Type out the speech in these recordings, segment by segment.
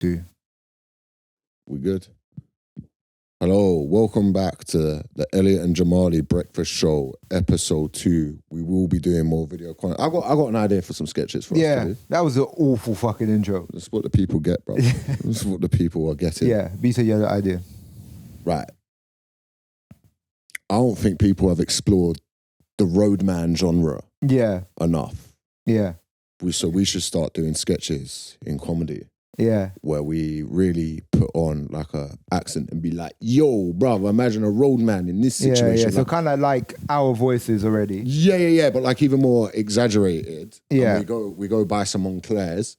Do. We good? Hello, welcome back to the Elliot and Jamali Breakfast Show, episode 2. We will be doing more video content. I got an idea for some sketches for us to do. That was an awful fucking intro. That's what the people get, bro. That's what the people are getting. Yeah, B said you had an idea. Right. I don't think people have explored the roadman genre enough. Yeah. So we should start doing sketches in comedy. Yeah. Where we really put on like a accent and be like, yo, bruv, imagine a roadman in this situation. Yeah. So kind of like our voices already. Yeah. But like even more exaggerated. Yeah. And we go buy some Montclairs.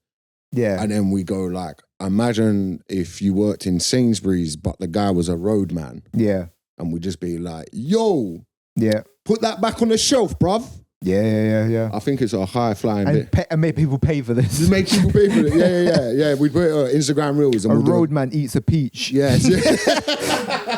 Yeah. And then we go like, imagine if you worked in Sainsbury's, but the guy was a roadman. Yeah. And we just be like, yo. Yeah. Put that back on the shelf, bruv. Yeah. I think it's a high flying bit. And make people pay for this. Just make people pay for it. Yeah. We put it on Instagram Reels. And a roadman eats a peach. Yes.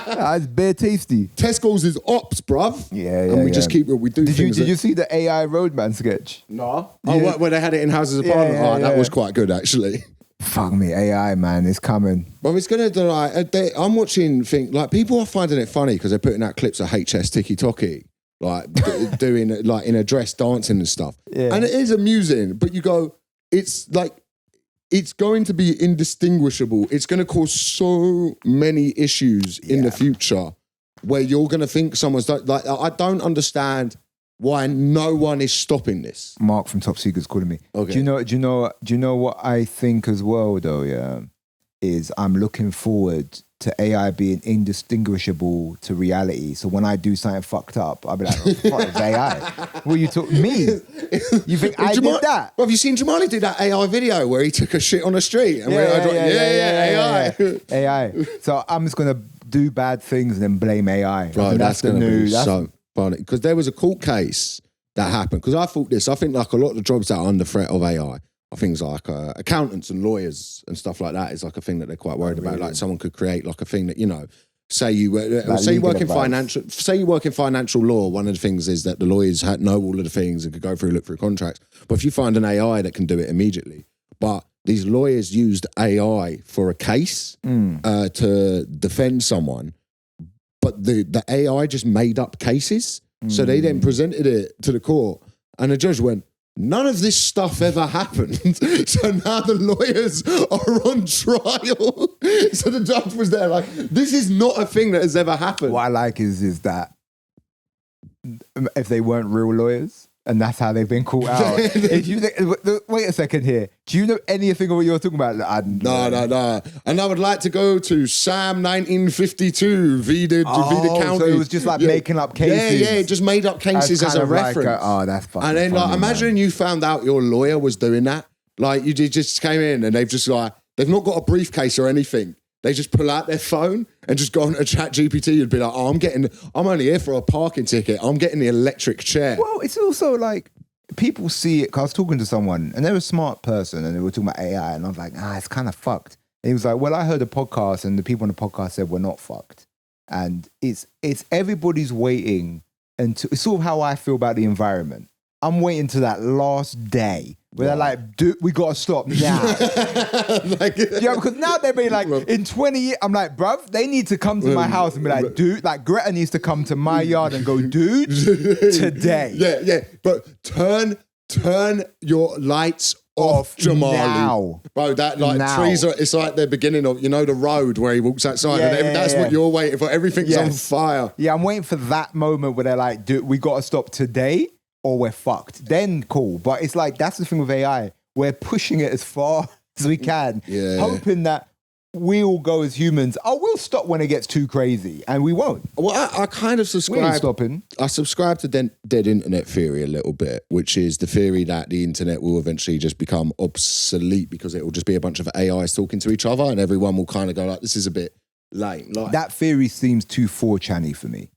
That's bare tasty. Tesco's is ops, bruv. Yeah. And we just keep it. We do Did you see the AI roadman sketch? No. Oh, where they had it in Houses of Parliament? That was quite good, actually. Fuck me, AI, man, it's coming. But it's going to, like, I'm watching things, like, people are finding it funny because they're putting out clips of HS Tiki Toki. Like doing like in a dress dancing and stuff. Yeah. And it is amusing, but you go, it's like, it's going to be indistinguishable. It's going to cause so many issues in the future where you're going to think someone's like, I don't understand why no one is stopping this. Mark from Top Secret's calling me. Okay. Do you know what I think as well though, is I'm looking forward to AI being indistinguishable to reality. So when I do something fucked up, I'll be like, oh, fuck, it's AI. What you talking me? You think I did that? Well, have you seen Jamali do that AI video where he took a shit on the street? And AI. So I'm just going to do bad things and then blame AI. Bro, that's going to be so funny. Because there was a court case that happened. Because I thought this, I think like a lot of the jobs that are under threat of AI, things like accountants and lawyers and stuff like that is like a thing that they're quite worried about. Like someone could create like a thing that, you know, say you work in financial law. One of the things is that the lawyers know all of the things and could go through, look through contracts. But if you find an AI that can do it immediately, but these lawyers used AI for a case to defend someone, but the AI just made up cases. So they then presented it to the court and the judge went, none of this stuff ever happened. So now the lawyers are on trial. So the judge was there like, this is not a thing that has ever happened. What I like is that if they weren't real lawyers, and that's how they've been caught out. Wait a second here. Do you know anything of what you're talking about? No. And I would like to go to Sam 1952, v the county. So it was just like making up cases. Yeah, just made up cases as a reference. That's fucking And then funny, like, imagine you found out your lawyer was doing that. Like you just came in and they've just like, they've not got a briefcase or anything. They just pull out their phone and just go on to Chat GPT and be like, oh, I'm only here for a parking ticket. I'm getting the electric chair. Well, it's also like, people see it, because I was talking to someone and they're a smart person and they were talking about AI and I was like, it's kind of fucked. And he was like, well, I heard a podcast and the people on the podcast said we're not fucked. And it's everybody's waiting, and it's sort of how I feel about the environment. I'm waiting to that last day where they're like, dude, we got to stop now. Because now they're being like, in 20 years, I'm like, bruv, they need to come to my house and be like, dude, like Greta needs to come to my yard and go, dude, today. Yeah. But turn your lights off, Jamali. Now. Bro, that like trees it's like the beginning of, the road where he walks outside and that's what you're waiting for. Everything's on fire. Yeah, I'm waiting for that moment where they're like, dude, we got to stop today or we're fucked. Then cool. But it's like, that's the thing with AI. We're pushing it as far as we can, hoping that we'll go as humans. We'll stop when it gets too crazy, and we won't. Well, I kind of subscribe. We ain't stopping. I subscribe to dead internet theory a little bit, which is the theory that the internet will eventually just become obsolete because it will just be a bunch of AIs talking to each other, and everyone will kind of go like, "This is a bit lame." Like, that theory seems too 4chan-y for me.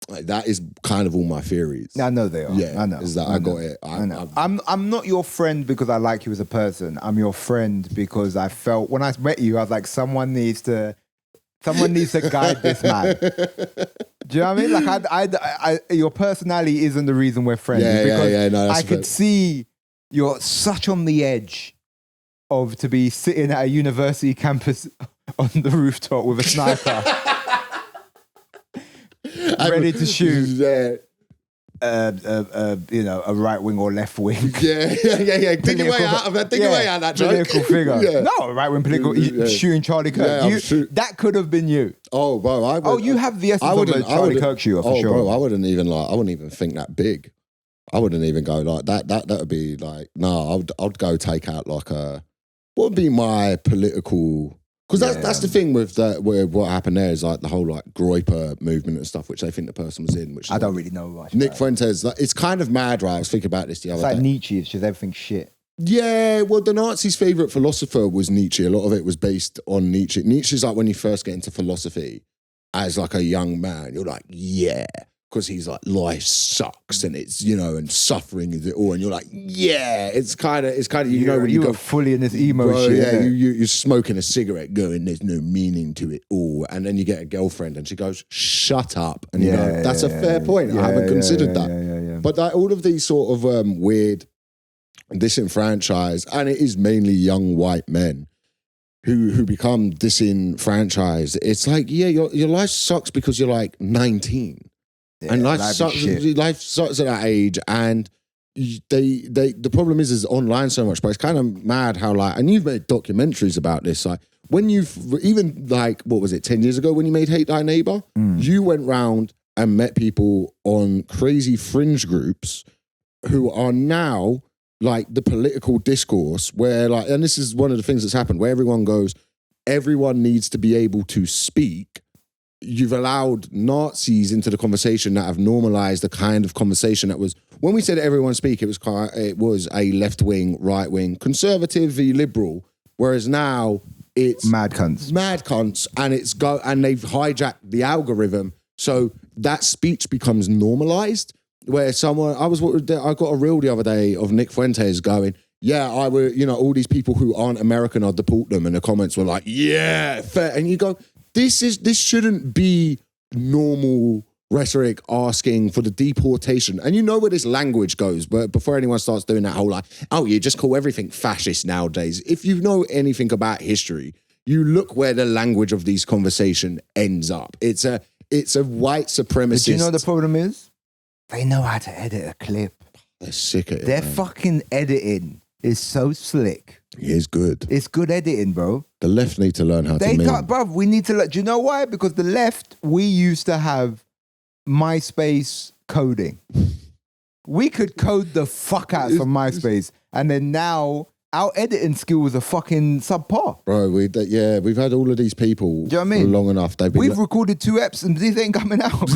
Like, that is kind of all my theories. I know they are. Yeah, I know. Is that I got it? I know. I'm not your friend because I like you as a person. I'm your friend because I felt when I met you, I was like, someone needs to guide this man. Do you know what I mean? Like, I your personality isn't the reason we're friends. Yeah. No, I could see you're such on the edge to be sitting at a university campus on the rooftop with a sniper, ready to shoot. A right wing or left wing. Yeah. Dig your way out of that. Dig your way out of that joke. Political figure. Yeah. No, right wing political. Shooting Charlie Kirk. That could have been you. Oh, bro. You have the essence of a Charlie Kirk shooter for sure. Bro, I wouldn't even think that big. I wouldn't even go like that. That would be like, no, I'd go take out like what would be my political. Because that's the thing with what happened there is like the whole like Groyper movement and stuff, which they think the person was in. Which I don't really know much. Nick Fuentes, like, it's kind of mad, right? I was thinking about this the other day. It's like Nietzsche, it's just everything shit. Yeah, well, the Nazis' favourite philosopher was Nietzsche. A lot of it was based on Nietzsche. Nietzsche's like when you first get into philosophy as like a young man, you're like, yeah. Because he's like, life sucks and it's, and suffering is it all. And you're like, yeah, it's kind of, when you go fully in this emo shit. Yeah, you're smoking a cigarette going, there's no meaning to it all. And then you get a girlfriend and she goes, shut up. And you go, that's a fair point. I haven't considered that. Yeah. But like, all of these sort of weird, disenfranchised, and it is mainly young white men who become disenfranchised. It's like, yeah, your life sucks because you're like 19. Yeah, and life sucks at that age, and the problem is online so much, but it's kind of mad how like, and you've made documentaries about this, like when you've even like, what was it, 10 years ago when you made Hate Thy Neighbor, you went round and met people on crazy fringe groups who are now like the political discourse where like, and this is one of the things that's happened where everyone needs to be able to speak. You've allowed Nazis into the conversation that have normalized the kind of conversation that was, when we said everyone speak, it was a left wing, right wing, conservative v liberal, whereas now it's mad cunts, and they've hijacked the algorithm, so that speech becomes normalized. Where I got a reel the other day of Nick Fuentes going, yeah, all these people who aren't American, I'll deport them, and the comments were like, yeah, fair, and you go, This shouldn't be normal rhetoric asking for the deportation. And you know where this language goes, but before anyone starts doing that whole like, oh, you just call everything fascist nowadays. If you know anything about history, you look where the language of these conversation ends up. It's a white supremacist. Do you know the problem is? They know how to edit a clip. They're sick at it. Their fucking editing is so slick. It is good. It's good editing, bro. The left need to learn how to meme. Bruv, we need to learn. Do you know why? Because the left, we used to have MySpace coding. We could code the fuck out from MySpace. And then now, our editing skills are fucking subpar. Bro, we've had all of these people do you know what I mean? Long enough. We've recorded 2 eps and these ain't coming out.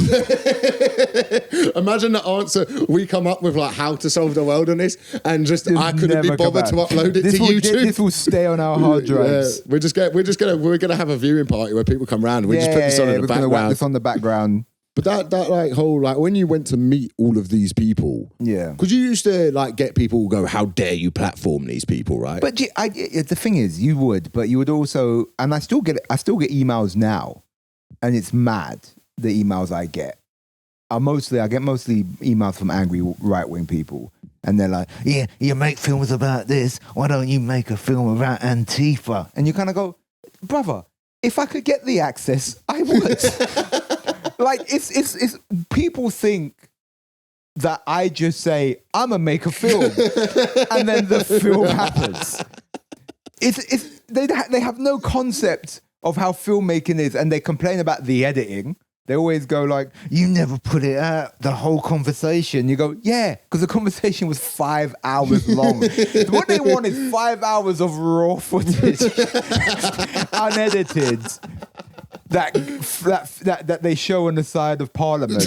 Imagine the answer we come up with, like how to solve the world on this, and just I couldn't be bothered to upload it to YouTube. This will stay on our hard drives. Yeah, we're gonna have a viewing party where people come around. We just put this on in the background. Whack this on the background. But that like whole like when you went to meet all of these people, because you used to like get people go, how dare you platform these people, right? But the thing is, you would also, and I still get emails now, and it's mad the emails I get. I get mostly emails from angry right wing people, and they're like, yeah, you make films about this, why don't you make a film about Antifa? And you kind of go, brother, if I could get the access, I would. Like, it's people think that I just say, I'm going to make a film, and then the film happens. They have no concept of how filmmaking is, and they complain about the editing. They always go like, you never put it out, the whole conversation. You go, yeah, because the conversation was 5 hours long. What they want is 5 hours of raw footage, unedited, that they show on the side of Parliament.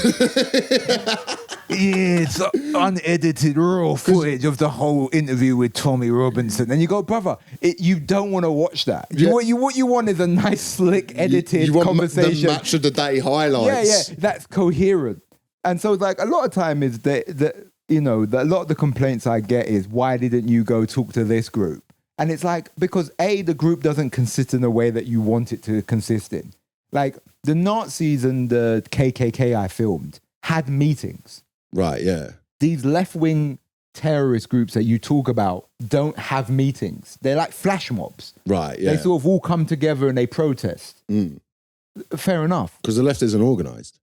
It's unedited raw footage of the whole interview with Tommy Robinson. And you go, brother, you don't want to watch that. What you want is a nice, slick, edited you want conversation. The match of the day highlights. Yeah, that's coherent. And so, like, a lot of time is a lot of the complaints I get is, why didn't you go talk to this group? And it's like, because the group doesn't consist in the way that you want it to consist in. Like, the Nazis and the KKK I filmed had meetings. Right, yeah. These left-wing terrorist groups that you talk about don't have meetings. They're like flash mobs. Right, yeah. They sort of all come together and they protest. Fair enough. Because the left isn't organised.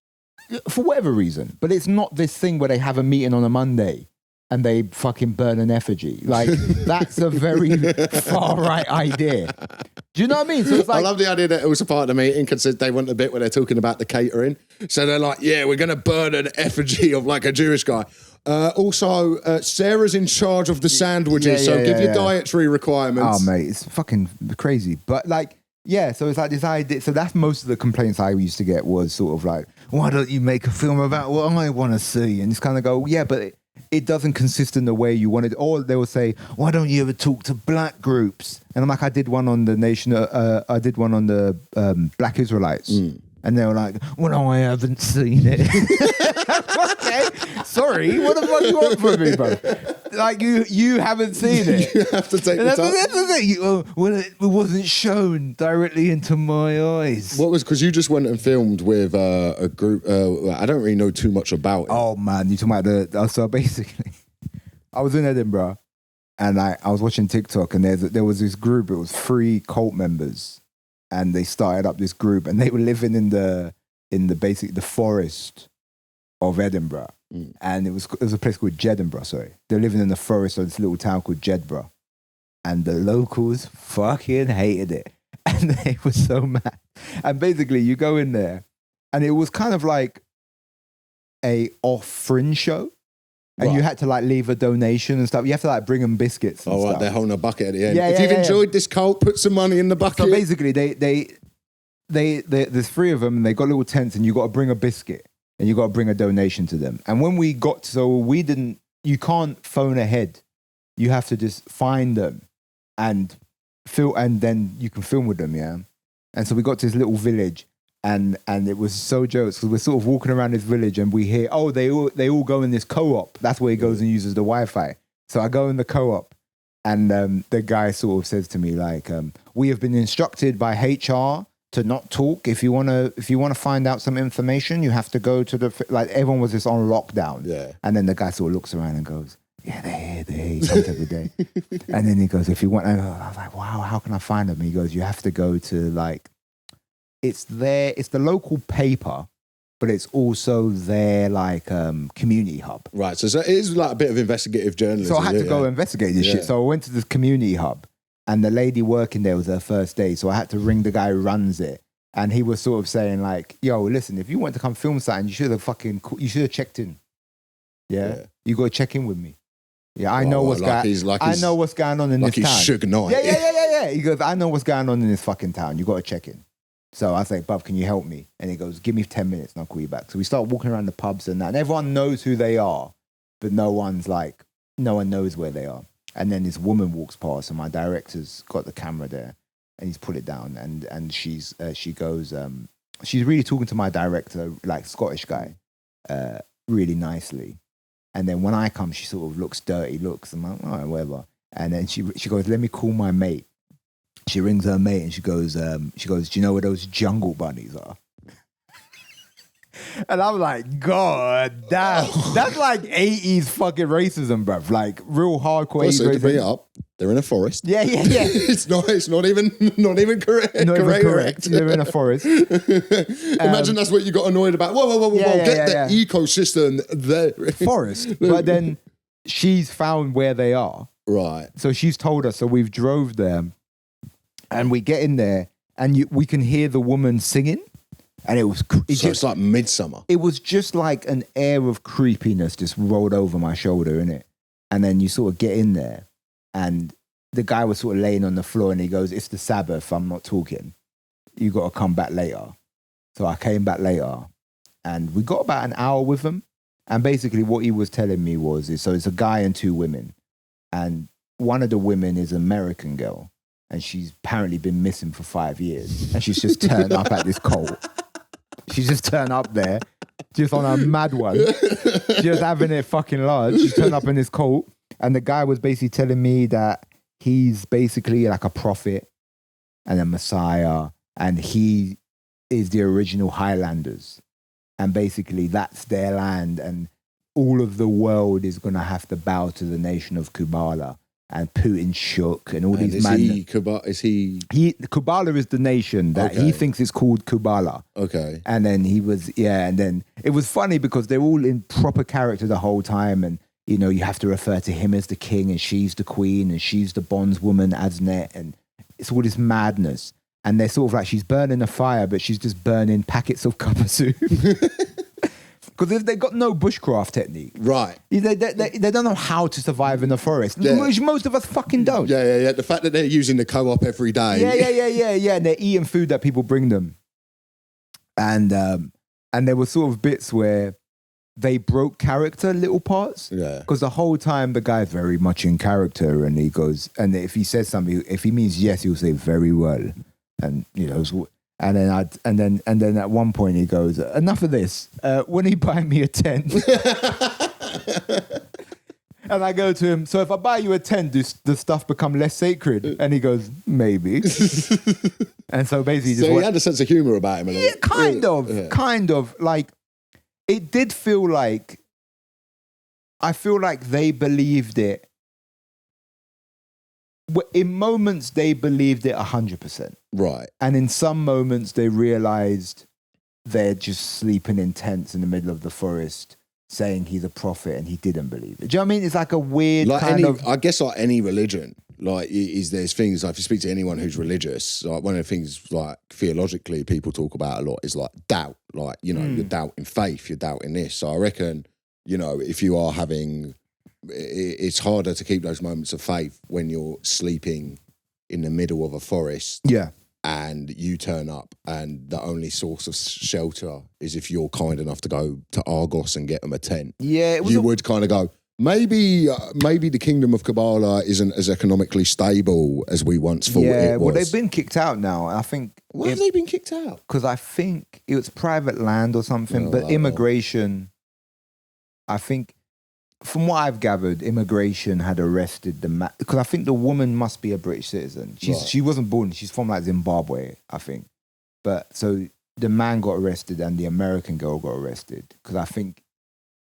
For whatever reason. But it's not this thing where they have a meeting on a Monday and they fucking burn an effigy. Like, that's a very far-right idea. Do you know what I mean? So it's like, I love the idea that it was a part of the meeting because they want the bit where they're talking about the catering. So they're like, yeah, we're going to burn an effigy of like a Jewish guy. Also, Sarah's in charge of the sandwiches, so give your dietary requirements. Oh, mate, it's fucking crazy. But like, yeah, so it's like this idea. So that's most of the complaints I used to get was sort of like, why don't you make a film about what I want to see? And it's kind of go, yeah, but it doesn't consist in the way you wanted. Or they will say, why don't you ever talk to black groups? And I'm like, I did one on the Black Israelites. And they were like, well, no, I haven't seen it. Okay, sorry, what the fuck you want from me, bro? Like, you haven't seen it. You have to take the time. That's the thing. Well, it wasn't shown directly into my eyes. What was, because you just went and filmed with a group, I don't really know too much about it. Oh, man, you talking about so basically, I was in Edinburgh and I was watching TikTok and there was this group, it was 3 cult members. And they started up this group, and they were living in the forest of Edinburgh, and it was a place called Jedinburgh. Sorry, they're living in the forest of this little town called Jedburgh, and the locals fucking hated it, and they were so mad. And basically, you go in there, and it was kind of like a off fringe show. And you had to like leave a donation and stuff. You have to like bring them biscuits and stuff. They're holding a bucket at the end. If you've enjoyed this cult, put some money in the bucket. So basically, there's 3 of them, and they got little tents, and you got to bring a biscuit, and you got to bring a donation to them. And when we got, you can't phone ahead. You have to just find them and then you can film with them, yeah. And so we got to this little village. And it was so jokes because we're sort of walking around this village and we hear, oh, they all go in this co-op. That's where he goes and uses the Wi-Fi. So I go in the co-op and the guy sort of says to me like, we have been instructed by HR to not talk. If you want to find out some information, you have to go to like everyone was just on lockdown. Yeah. And then the guy sort of looks around and goes, yeah, they're here. He comes every day. And then he goes, if you want, I was like, wow, how can I find them? He goes, you have to go to like, it's the local paper, but it's also their like community hub. Right, so it is like a bit of investigative journalism. So I had to go investigate this shit. So I went to this community hub, and the lady working there was her first day. So I had to ring the guy who runs it, and he was sort of saying like, "Yo, listen, if you want to come film something, you should have checked in. Yeah, you got to check in with me. Yeah, I know what's I know what's going on in this town. Like he's Suge Knight. Yeah. He goes, I know what's going on in this fucking town. You got to check in. So I was like, Bub, can you help me? And he goes, give me 10 minutes and I'll call you back. So we start walking around the pubs and that. And everyone knows who they are, but no one knows where they are. And then this woman walks past and my director's got the camera there and he's put it down. And she goes, she's really talking to my director, like Scottish guy, really nicely. And then when I come, she sort of looks dirty, I'm like, all right, whatever. And then she goes, let me call my mate. She rings her mate and she goes, do you know where those jungle bunnies are? And I'm like, God damn. That's like 80s fucking racism, bruv. Like real hardcore 80s racism. To bring it racism. up, they're in a forest. Yeah. It's not even correct. They're in a forest. Imagine that's what you got annoyed about. Whoa. Get the ecosystem there. Forest. But then she's found where they are. Right. So she's told us, so we've drove there. And we get in there, and we can hear the woman singing, and it was. It's like Midsummer. It was just like an air of creepiness just rolled over my shoulder, innit? And then you sort of get in there, and the guy was sort of laying on the floor, and he goes, "It's the Sabbath. I'm not talking. You got to come back later." So I came back later, and we got about an hour with him. And basically, what he was telling me so it's a guy and 2 women, and one of the women is an American girl. And she's apparently been missing for 5 years. And she's just turned up at this cult. She's just turned up there, just on a mad one. Just having it fucking large. She turned up in this cult. And the guy was basically telling me that he's basically like a prophet and a messiah. And he is the original Highlanders. And basically that's their land. And all of the world is going to have to bow to the nation of Kubala. And Putin shook, and all these is Kubala is the nation that he thinks is called Kubala. Okay. And then and then it was funny because they're all in proper character the whole time, and you know, you have to refer to him as the king, and she's the queen, and she's the bondswoman, Asnet, and it's all this madness. And they're sort of like, she's burning a fire, but she's just burning packets of copper soup. Because they've got no bushcraft technique. Right. They don't know how to survive in the forest. Yeah. Most of us fucking don't. Yeah. The fact that they're using the co-op every day. Yeah. And they're eating food that people bring them. And there were sort of bits where they broke character, little parts. Yeah. Because the whole time the guy's very much in character, and he goes, and if he says something, if he means yes, he'll say very well. And, you know, and then at one point he goes, enough of this. When he buy me a tent, and I go to him, so if I buy you a tent, does the stuff become less sacred? And he goes, maybe. And so basically, so he had a sense of humor about him. Yeah, kind of. Like, it did feel like, I feel like they believed it. In moments, they believed it 100%. Right. And in some moments, they realized they're just sleeping in tents in the middle of the forest, saying he's a prophet, and he didn't believe it. Do you know what I mean? It's like a weird I guess like any religion, like there's things, like if you speak to anyone who's religious, like one of the things like theologically people talk about a lot is like doubt. Like, you know, you're doubting faith, you're doubting this. So I reckon, you know, if you are having... It's harder to keep those moments of faith when you're sleeping in the middle of a forest. Yeah. And you turn up, and the only source of shelter is if you're kind enough to go to Argos and get them a tent. Yeah. You would kind of go, maybe the kingdom of Kabbalah isn't as economically stable as we once thought it was. Yeah, well, they've been kicked out now. I think... Why have they been kicked out? Because I think it was private land or something, but immigration, I think... From what I've gathered, immigration had arrested the because I think the woman must be a British citizen. She wasn't born. She's from like Zimbabwe, I think. But so the man got arrested and the American girl got arrested because I think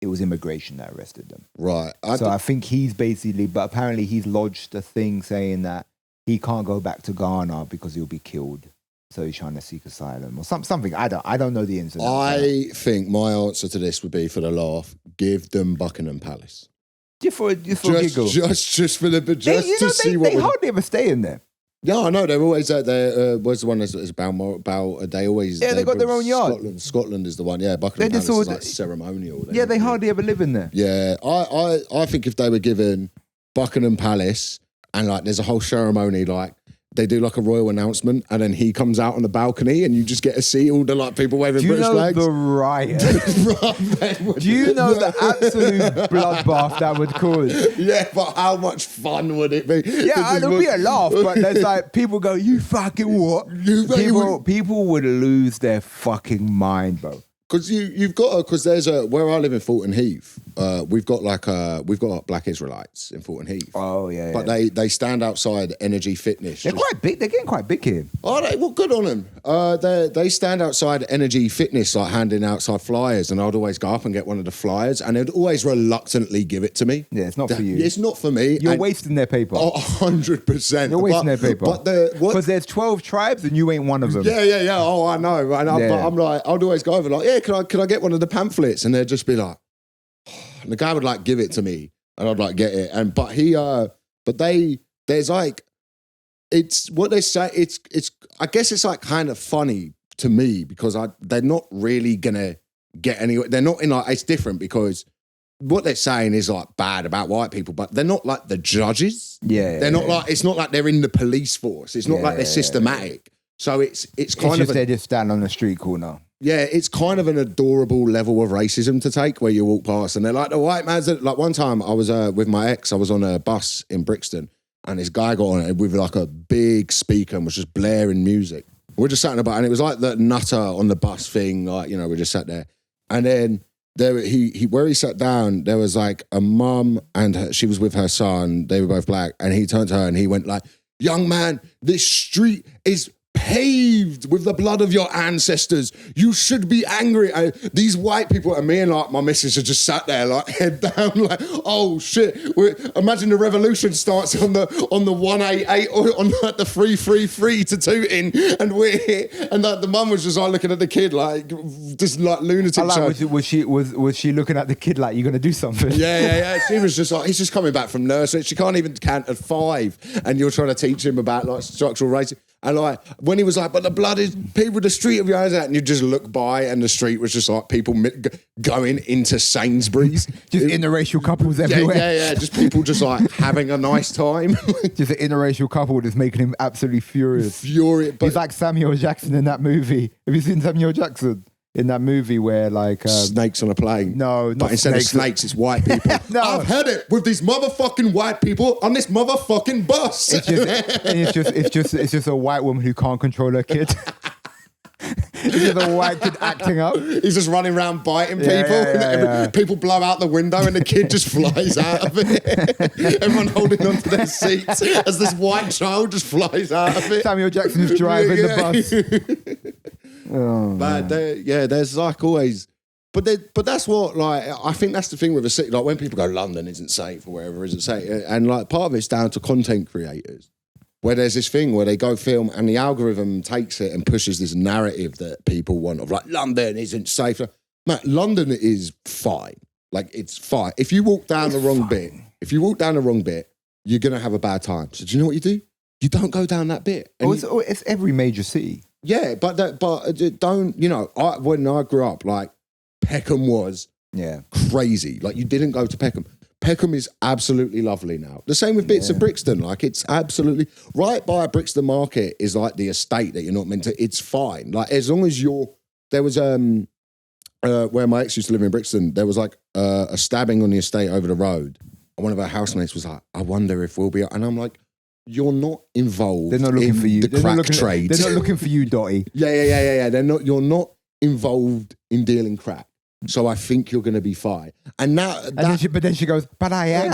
it was immigration that arrested them. Right. I think he's basically, but apparently he's lodged a thing saying that he can't go back to Ghana because he'll be killed. So he's trying to seek asylum or something. I don't know the incident. I think my answer to this would be, for the laugh, give them Buckingham Palace. Just for a giggle. Just for the to see what. They hardly ever stay in there. Yeah, I know. They're always at there. Where's the one that's Balmoral? They always. Yeah, they got their own yard. Scotland is the one. Yeah, Buckingham Palace is like ceremonial. They hardly ever live in there. Yeah, I think if they were given Buckingham Palace and like there's a whole ceremony, like they do like a royal announcement, and then he comes out on the balcony, and you just get to see all the like people waving British flags. Do you know the riot? Do you know the absolute bloodbath that would cause? Yeah, but how much fun would it be? Yeah, it'll be a laugh, but there's like people go, "You fucking what?" People would lose their fucking mind, bro. Because you've got because there's where I live in Fulton Heath, we've got Black Israelites in Fulton Heath. Oh yeah, but they stand outside Energy Fitness. They're quite big. They're getting quite big here. Oh, well, good on them. They stand outside Energy Fitness, like handing outside flyers, and I'd always go up and get one of the flyers, and they'd always reluctantly give it to me. Yeah, it's not for you. It's not for me. You're wasting their paper. Oh, 100%. You're wasting their paper. But because there's 12 tribes and you ain't one of them. Yeah. Oh, I know. But I'm like, I'd always go over like, yeah. Can I get one of the pamphlets? And they'd just be like, and the guy would like give it to me, and I'd like get it. There's like, it's what they say. It's I guess it's like kind of funny to me because they're not really gonna get anywhere. They're not in like, it's different because what they're saying is like bad about white people, but they're not like the judges. Yeah. They're not like, it's not like they're in the police force. It's not like they're systematic. So it's kind of they just stand on the street corner. Yeah, it's kind of an adorable level of racism to take where you walk past and they're like, the white man's... Like one time I was with my ex, I was on a bus in Brixton and this guy got on it with like a big speaker and was just blaring music. We're just sat in the bus and it was like the nutter on the bus thing, like, you know, we just sat there. And then there where he sat down, there was like a mum and she was with her son, they were both black, and he turned to her and he went like, young man, this street is paved with the blood of your ancestors. You should be angry. These white people, and me and like my missus are just sat there like head down, like, oh shit. Imagine the revolution starts on the 188 or on like the 333 to Tooting, and we're here, and like the mum was just like looking at the kid like just like lunatic. Was she looking at the kid like, you're gonna do something? Yeah. She was just like, he's just coming back from nursery. She can't even count at 5, and you're trying to teach him about like structural racism. And like when he was like, but the blood is people, the street of your eyes, and you just look by, and the street was just like people going into Sainsbury's, just interracial couples everywhere. Yeah. Just people just like having a nice time. Just an interracial couple that's making him absolutely furious. But he's like Samuel Jackson in that movie. Have you seen Samuel Jackson? In that movie where like... snakes on a plane. No, but instead of snakes, it's white people. No. I've had it with these motherfucking white people on this motherfucking bus. It's just a white woman who can't control her kid. It's just a white kid acting up. He's just running around biting people. Yeah. People blow out the window and the kid just flies out of it. Everyone holding onto their seats as this white child just flies out of it. Samuel Jackson is driving the bus. Oh, but there's like always, but that's what, like, I think that's the thing with a city. Like when people go, London isn't safe or wherever isn't safe, and like part of it's down to content creators, where there's this thing where they go film and the algorithm takes it and pushes this narrative that people want of like London isn't safe. Man, London is fine. Like it's fine. If you walk down the wrong bit, you're gonna have a bad time. So do you know what you do? You don't go down that bit. And it's every major city. Yeah, but don't, you know, when I grew up, like, Peckham was crazy. Like, you didn't go to Peckham. Peckham is absolutely lovely now. The same with bits of Brixton. Like, it's absolutely... Right by Brixton Market is, like, the estate that you're not meant to... It's fine. Like, as long as you're... There was, where my ex used to live in Brixton, there was, like, a stabbing on the estate over the road. And one of our housemates was like, I wonder if we'll be... And I'm like... You're not involved. They're not looking for you. The crack trade. They're not looking for you, Dotty. Yeah. They're not. You're not involved in dealing crack. So I think you're going to be fine. And now, but then she goes, but I am.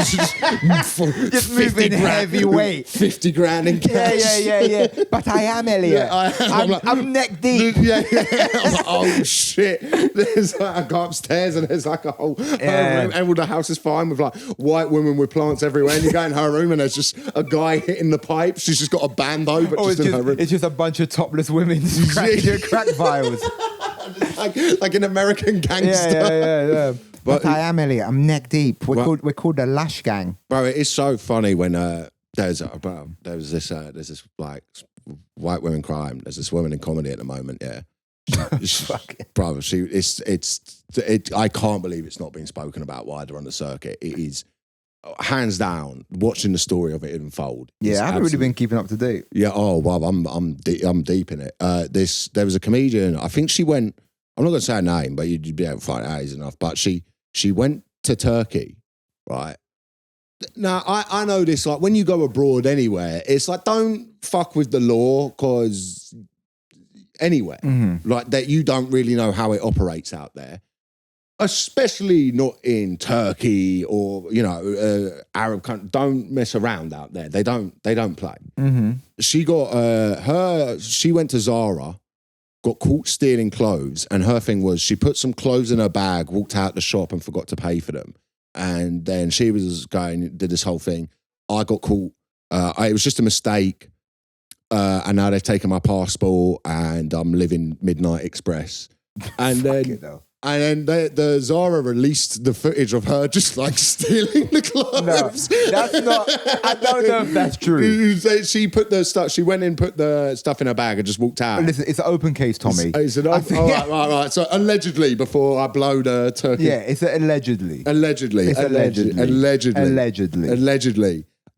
Just moving heavy weight. 50 grand in cash. Yeah. But I am, Elliot. Yeah, I'm neck deep. Yeah. I'm like, oh shit. There's like, I go upstairs and there's like a whole room, and the house is fine with like white women with plants everywhere. And you go in her room and there's just a guy hitting the pipes. She's just got a bando, but just in her room. It's just a bunch of topless women cracking crack vials. like an American gangster. Yeah. But I am, Elliot. I'm neck deep. We're called the Lash Gang. Bro, it is so funny when there's this like white women crime. There's this woman in comedy at the moment. Yeah, bro. I can't believe it's not being spoken about wider on the circuit. It is hands down watching the story of it unfold. Yeah, I haven't really been keeping up to date. Yeah. Oh, well, I'm deep in it. There was a comedian. I think she went. I'm not going to say her name, but you'd be able to find out easy enough. But she went to Turkey, right? Now, I know this, like, when you go abroad anywhere, it's like, don't fuck with the law, because anywhere, like, that you don't really know how it operates out there. Especially not in Turkey or, you know, Arab countries. Don't mess around out there. They don't play. She got, she went to Zara, got caught stealing clothes, and her thing was she put some clothes in her bag, walked out the shop and forgot to pay for them. And then she was did this whole thing. I got caught. It was just a mistake. And now they've taken my passport and I'm living Midnight Express. And then the Zara released the footage of her just like stealing the clothes. No, that's not. I don't know if that's true. She put the stuff. She went in, put the stuff in her bag, and just walked out. Listen, it's an open case, Tommy. Right. So allegedly, before I blow the turkey. Yeah, it's allegedly. Allegedly.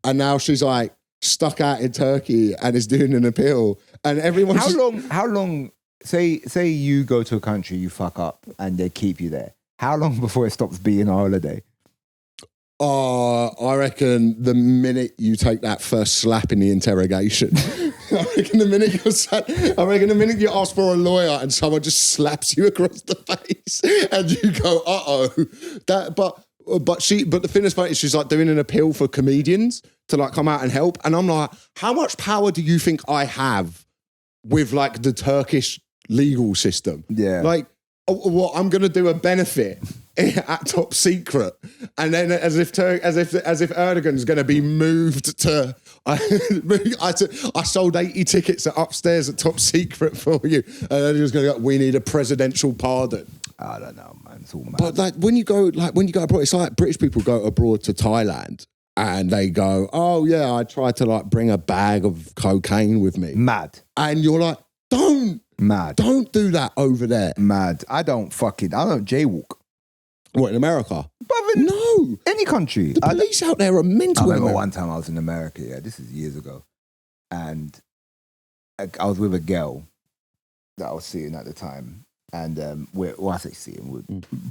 And now she's like stuck out in Turkey and is doing an appeal. And everyone's How long? Say you go to a country, you fuck up, and they keep you there. How long before it stops being a holiday? I reckon the minute you take that first slap in the interrogation. I reckon the minute you ask for a lawyer and someone just slaps you across the face and you go, But the thing is funny is she's like doing an appeal for comedians to like come out and help. And I'm like, how much power do you think I have with like the Turkish legal system. Yeah. Like, what, I'm going to do a benefit at top secret, and then as if Erdogan's going to be moved to. I sold 80 tickets upstairs at top secret for you, and then he was going to go, we need a presidential pardon. I don't know, man. It's all mad. But like when you go abroad, it's like British people go abroad to Thailand and they go, oh yeah, I tried to like bring a bag of cocaine with me. Mad. And you're like, don't do that over there. Mad. I don't jaywalk. What, in America? But no. Any country. The police out there are mental. I remember one time I was in America, this is years ago, and I was with a girl that I was seeing at the time, and I say seeing, we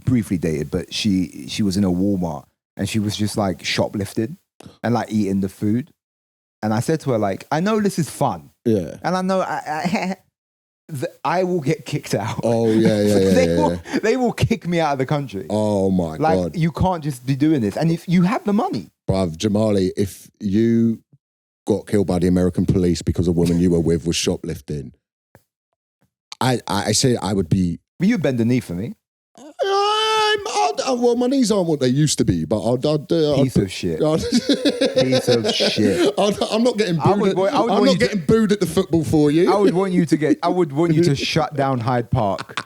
briefly dated, but she was in a Walmart, and she was just like shoplifting and like eating the food. And I said to her, like, I know this is fun. Yeah. And I know I will get kicked out. Oh, yeah. They will kick me out of the country. Oh, my God. Like, you can't just be doing this. And if you have the money. Bruv, Jamali, if you got killed by the American police because a woman you were with was shoplifting, I say I would be... But you'd bend the knee for me. Well, my knees aren't what they used to be, but Piece of shit. Piece of shit. I'm not getting booed. I'm not getting booed at the football for you. I would want you to shut down Hyde Park.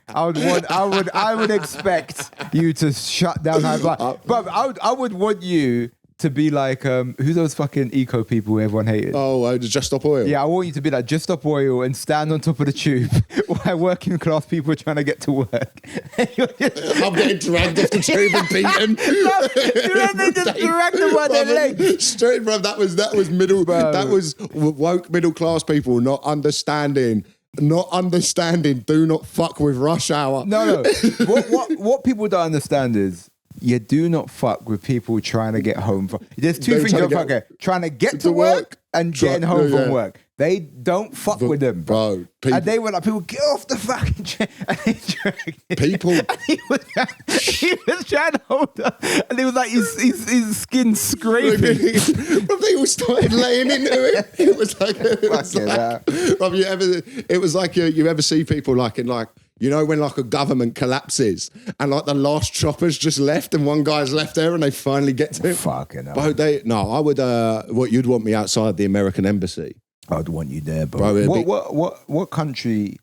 I would expect you to shut down Hyde Park. But I would want you to be like, who's those fucking eco people everyone hated? Oh, Just Stop Oil. Yeah, I want you to be like Just Stop Oil and stand on top of the tube while working class people are trying to get to work. I'm getting dragged off the tube and beaten. They just drag them by their legs. Straight, bro. That was middle. Bro. That was woke middle class people not understanding. Do not fuck with rush hour. No. What people don't understand is, you do not fuck with people trying to get home from... There's two things you don't fuck with. Trying to get to work and getting home from work. They don't fuck with them. Bro. And they were like, people, get off the fucking chair. And they dragged people... And he was trying to hold up. And he was like, his skin scraping. But they all started laying into it. It was like... you ever see people like in like... You know, when like a government collapses and like the last chopper's just left and one guy's left there and they finally get to him. Fucking hell. But I would, you'd want me outside the American embassy. I'd want you there, bro. What country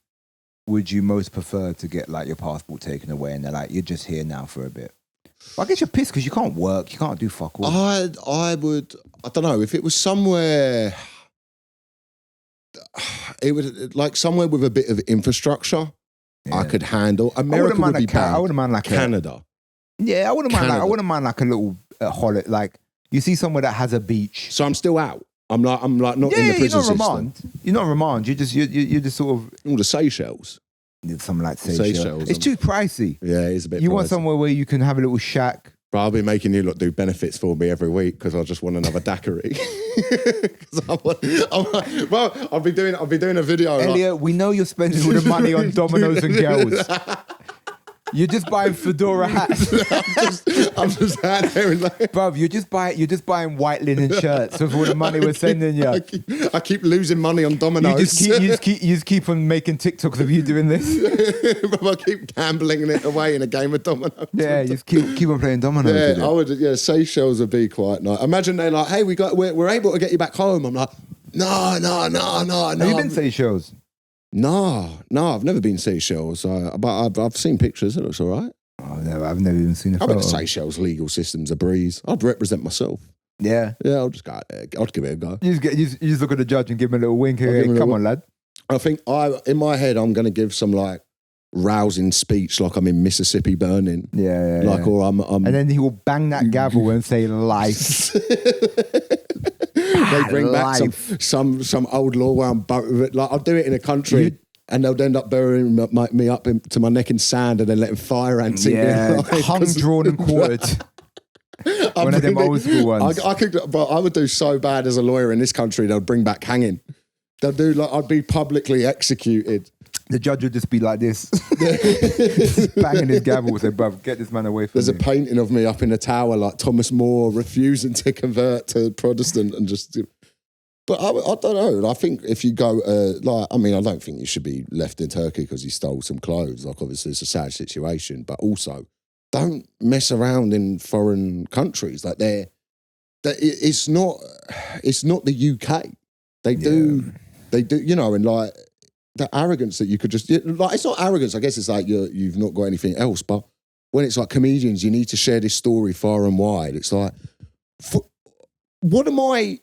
would you most prefer to get like your passport taken away and they're like, you're just here now for a bit? Well, I guess you're pissed because you can't work, you can't do fuck all. I don't know, if it was somewhere, it would like somewhere with a bit of infrastructure. Yeah. I could handle. America would be bad. I wouldn't mind like Canada. I wouldn't mind like a little holiday. Like you see somewhere that has a beach. So I'm still out. I'm like not in the prison system. You're not remand. You're just sort of all the Seychelles. Something like Seychelles. It's too pricey. Yeah, it's a bit. You want somewhere where you can have a little shack. But I'll be making you lot do benefits for me every week because I just want another daiquiri. I'll be doing a video. Elliot, we know you're spending all the money on Dominoes and girls. You're just buying fedora hats. I'm just out there and like, bruv, you're just buying white linen shirts with all the money we're sending you. I keep losing money on Dominoes. You just keep on making TikToks of you doing this. I keep gambling it away in a game of Dominoes. Yeah, you just keep on playing Dominoes. Yeah, I would. Yeah, Seychelles would be quite nice. Imagine they're like, hey, we're able to get you back home. I'm like, no. Have you been Seychelles? No, I've never been Seychelles, but I've seen pictures. It looks all right. Oh, no, I've never even seen a photo. I bet Seychelles legal system's a breeze. I'd represent myself. Yeah, I'll just go out there. I'd give it a go. You just look at the judge and give him a little wink. Hey, come on, lad. I think in my head, I'm going to give some like rousing speech, like I'm in Mississippi burning. Yeah. Or I'm. And then he will bang that gavel and say life. They bring back some old law where I'm like I'll do it in a country and they'll end up burying me up to my neck in sand and then letting fire ants eat me. Hung, drawn and quartered. One of them old school ones. But I would do so bad as a lawyer in this country. They'll bring back hanging. They'll do like I'd be publicly executed. The judge would just be like this, banging his gavel and say, bruv, get this man away from me. There's a painting of me up in a tower like Thomas More refusing to convert to Protestant and just But I don't know. I think if you go, I don't think you should be left in Turkey because you stole some clothes. Like, obviously, it's a sad situation, but also don't mess around in foreign countries. Like, it's not the UK. They do, and like the arrogance that you could just, like, it's not arrogance. I guess it's like you've not got anything else. But when it's like comedians, you need to share this story far and wide. It's like, what am I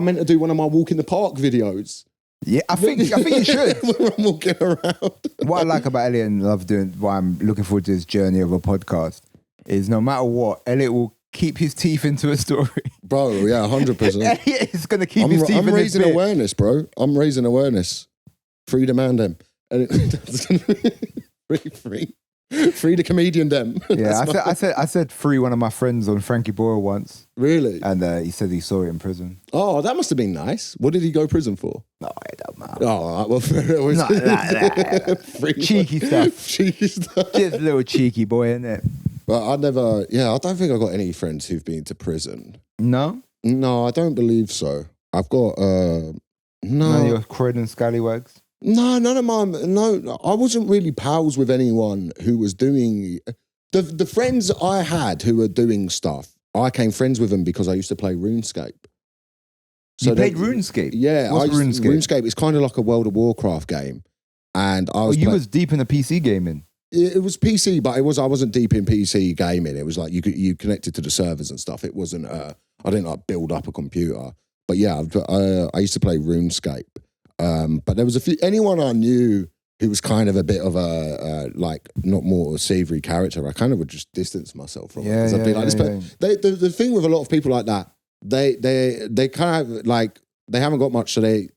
meant to do when am I walk in the park videos? Yeah, I think you should. When I'm walking around. What I like about Elliot and love doing, why I'm looking forward to this journey of a podcast, is no matter what, Elliot will keep his teeth into a story. Bro, yeah, 100%. Elliot is going to keep his teeth in I'm raising awareness, bro. I'm raising awareness. Free the man them. Free the comedian them. Yeah, I said free one of my friends on Frankie Boyle once. Really? And he said he saw it in prison. Oh, that must have been nice. What did he go to prison for? No, I don't know. Oh, well, nah. Cheeky stuff. Cheeky stuff. Just a little cheeky boy, isn't it? But I don't think I've got any friends who've been to prison. No? No, I don't believe so. I've got, no. None of your Croydon scallywags? No, none of mine. No, I wasn't really pals with anyone who was doing... The friends I had who were doing stuff, I became friends with them because I used to play RuneScape. So you played RuneScape? Yeah. What's RuneScape? RuneScape is kind of like a World of Warcraft game. And I was... you was deep in the PC gaming? It was PC, but I wasn't deep in PC gaming. It was like you connected to the servers and stuff. It wasn't... I didn't like build up a computer. But yeah, I used to play RuneScape. But there was anyone I knew who was kind of a bit of a, not more savoury character, I kind of would just distance myself from it. The thing with a lot of people like that, they kind of like, they haven't got much, so the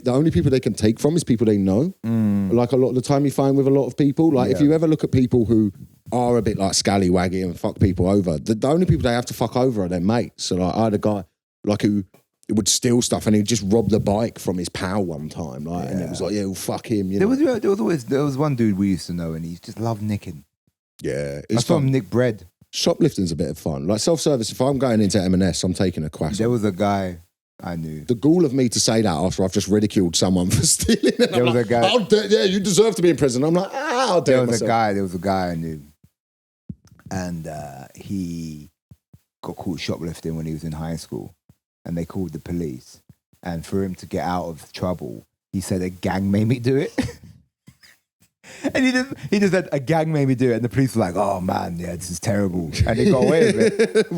only people they can take from is people they know. Like a lot of the time you find with a lot of people, like if you ever look at people who are a bit like scallywaggy and fuck people over, the only people they have to fuck over are their mates. So like I had a guy like who would steal stuff and he'd just rob the bike from his pal one time, and it was like, well, fuck him. There was one dude we used to know and he just loved nicking. Yeah, I saw him nick bread. Shoplifting's a bit of fun. Like self-service, if I'm going into M&S, I'm taking a quass. There was a guy I knew. The gall of me to say that after I've just ridiculed someone for stealing. There was a guy. You deserve to be in prison. I'm like, I'll do it myself. There was a guy I knew, and he got caught shoplifting when he was in high school, and they called the police. And for him to get out of trouble, he said a gang made me do it. And he just said a gang made me do it, and the police were like, "Oh man, yeah, this is terrible," and he got away with it.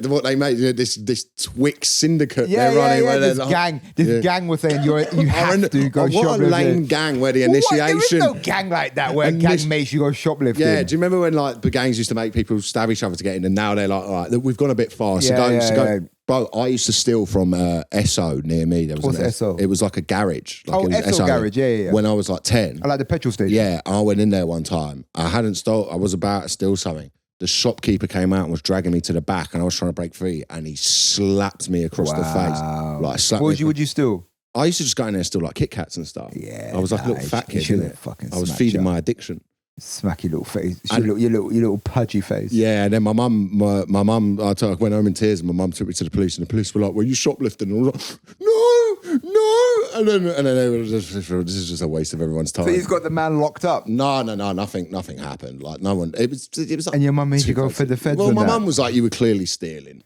What they made this Twix syndicate they're running. Yeah, this gang was saying you have to go shoplifting. What a lame gang where the initiation. There is no gang like that where a gang makes you go shoplifting. Yeah, do you remember when like the gangs used to make people stab each other to get in, and now they're like, all right, we've gone a bit far. So go. Bro, I used to steal from Esso near me. There was What's Esso? It was like a garage. Esso garage, yeah. When I was like 10. I like the petrol station. Yeah, I went in there one time. I was about to steal something. The shopkeeper came out and was dragging me to the back, and I was trying to break free, and he slapped me across the face. Like, slapped what would you steal? I used to just go in there and steal like Kit Kats and stuff. Yeah. I was like a little fat kid, I was feeding my addiction. Smack your little face, your little pudgy face. Yeah, and then my mum, I went home in tears, and my mum took me to the police, and the police were like, "Were you shoplifting?" And I was like, "No," and then they were just, this is just a waste of everyone's time. So he's got the man locked up. No, nothing happened. Like no one. It was like, and your mum made you go for the feds. Well, my mum was like, "You were clearly stealing."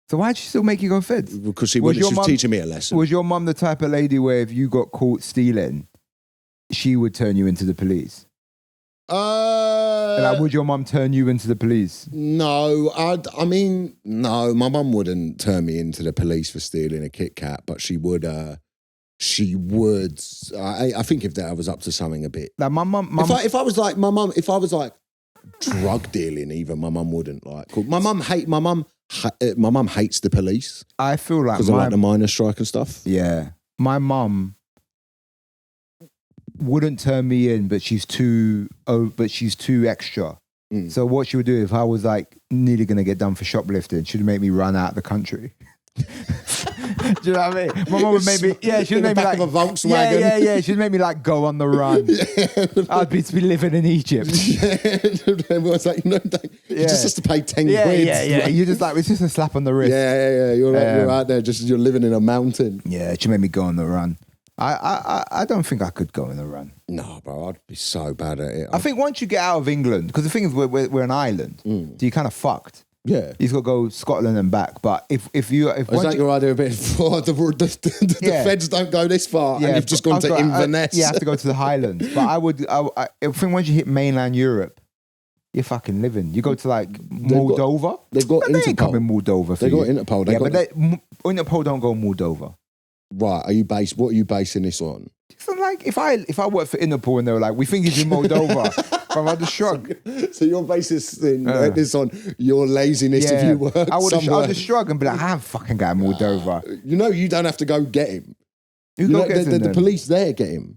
So why'd she still make you go feds? Because she was teaching me a lesson. Was your mum the type of lady where if you got caught stealing, she would turn you into the police? Would your mum turn you into the police? No, no, my mum wouldn't turn me into the police for stealing a Kit Kat, but she would. I think if I was up to something a bit. Like my mum. If I was like drug dealing, even my mum wouldn't like. My mum hates the police. I feel like because of like the miners' strike and stuff. Yeah, my mum wouldn't turn me in, but she's too extra. So what she would do if I was like nearly going to get done for shoplifting, she'd make me run out of the country. Do you know what I mean? My mum would make me, she would make me like of a Volkswagen. Yeah. She'd make me like go on the run. I'd be living in Egypt. Everyone's like, you just have to pay 10 quid. Yeah. You just like, it's just a slap on the wrist. Yeah. You're out there, you're living in a mountain. Yeah, she made me go on the run. I don't think I could go on the run. No, bro, I'd be so bad at it. I think once you get out of England, because the thing is we're an island, so you're kind of fucked. Yeah, you've got to go Scotland and back. But if is that your idea a bit? The feds don't go this far, and you've just gone to Inverness. You have to go to the Highlands. But I think once you hit mainland Europe, you're fucking living. You go to like Moldova. They've got Interpol. They ain't coming Moldova. They've got Interpol. Interpol don't go Moldova. Right? What are you basing this on? So like, if I worked for Interpol and they were like, we think he's in Moldova, I'd just shrug. So your basis this on your laziness if you work somewhere. I would just shrug and be like, I am fucking going to Moldova. You don't have to go get him. The police there get him.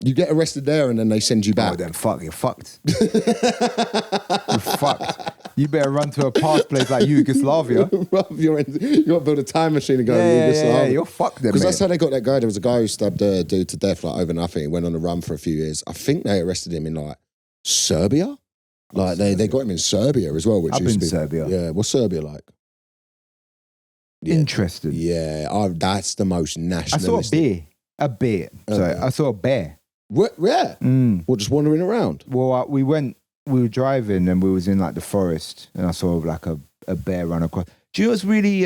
You get arrested there and then they send you back. Oh, then you're fucked. You're fucked. You better run to a past place like Yugoslavia. You got to build a time machine and go to Yugoslavia. Yeah, you're fucked then, because that's how they got that guy. There was a guy who stabbed a dude to death like over nothing. He went on a run for a few years. I think they arrested him in like Serbia. Like they got him in Serbia as well. I've been to Serbia. Yeah, what's Serbia like? Yeah. Interesting. Yeah, that's the most nationalistic. I saw a bear. Sorry, I saw a bear. Where? Or just wandering around? Well, we were driving and we was in like the forest and I saw like a bear run across. Do you know what's really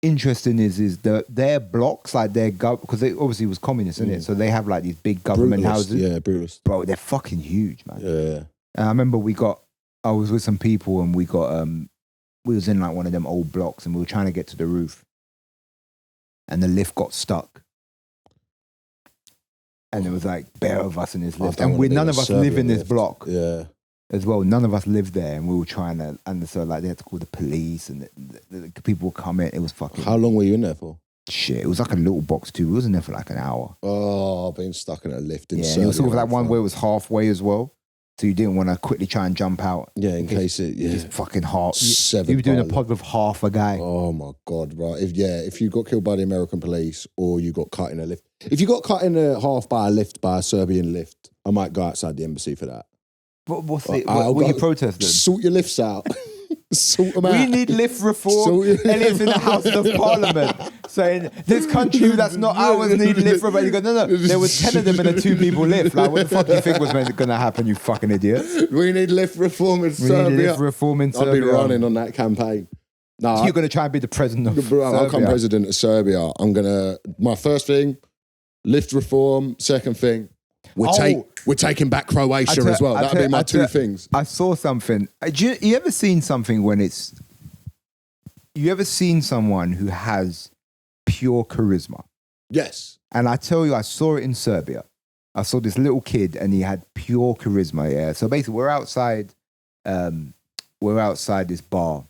interesting is their blocks, like because they obviously was communist, isn't it? So they have like these big government houses. Yeah, brutalist. Bro, they're fucking huge, man. Yeah. And I remember I was with some people and we was in like one of them old blocks and we were trying to get to the roof and the lift got stuck. And there was like bare of us in this lift. And none of us live in this block. Yeah. As well. None of us lived there. And we were trying to, and so like they had to call the police and the people would come in. It was fucking. How long were you in there for? Shit. It was like a little box too. We was in there for like an hour. Oh, being stuck in a lift in Serbia. It was sort of like one where it was halfway as well. So you didn't want to quickly try and jump out. Yeah, in case it, It's fucking hard. You were doing a pod with half a guy. Oh my God, right. If you got killed by the American police or you got cut in a lift. If you got cut in half by a Serbian lift, I might go outside the embassy for that. What you protesting? Sort your lifts out. Sort them out. We need lift reform. Elliot's in the House of Parliament saying this country that's not ours need lift reform. You go, no. There was 10 of them in a 2-people lift. Like, what the fuck do you think was going to happen, you fucking idiot? We need lift reform in Serbia. We need lift reform in Serbia. I'll be running on that campaign. No, so you're going to try and be the president of Serbia? I'll become president of Serbia. My first thing, lift reform. Second thing, we're taking back Croatia as well. That'll be my two things. I saw something. You ever seen something when you ever seen someone who has pure charisma? Yes. And I tell you, I saw it in Serbia. I saw this little kid and he had pure charisma, yeah. So basically we're outside this bar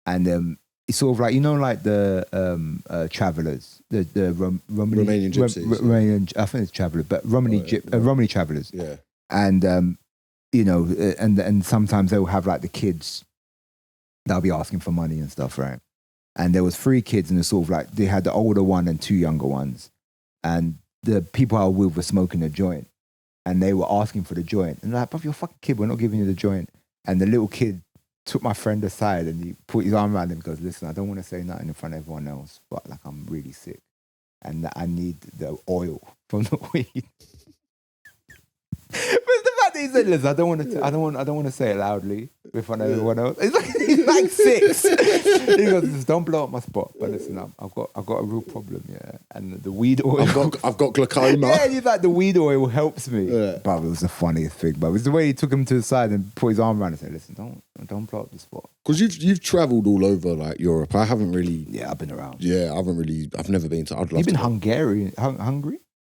and it's sort of like, like the Travelers, the Romanian gypsies. I think it's Travelers, but Romani Travelers. Yeah. And, and sometimes they'll have like the kids, they'll be asking for money and stuff, right? And there was 3 kids and it's sort of like, they had the older one and 2 younger ones. And the people I was with were smoking a joint. And they were asking for the joint. And they're like, bruv, you're a fucking kid, we're not giving you the joint. And the little kid took my friend aside and he put his arm around him and goes, listen, I don't want to say nothing in front of everyone else, but like I'm really sick and I need the oil from the weed. But the fact that he said, listen, I don't want to say it loudly in front of everyone else. He's like 6. He goes, just don't blow up my spot. But listen, I've got a real problem, yeah. And the weed oil. I've got glaucoma. Yeah, he's like, the weed oil helps me. Yeah. But it was the funniest thing. But it was the way he took him to the side and put his arm around and said, listen, don't blow up the spot. Because you've travelled all over like Europe. I haven't really. Yeah, I've been around. Yeah, I've never been to. You've been Hungary?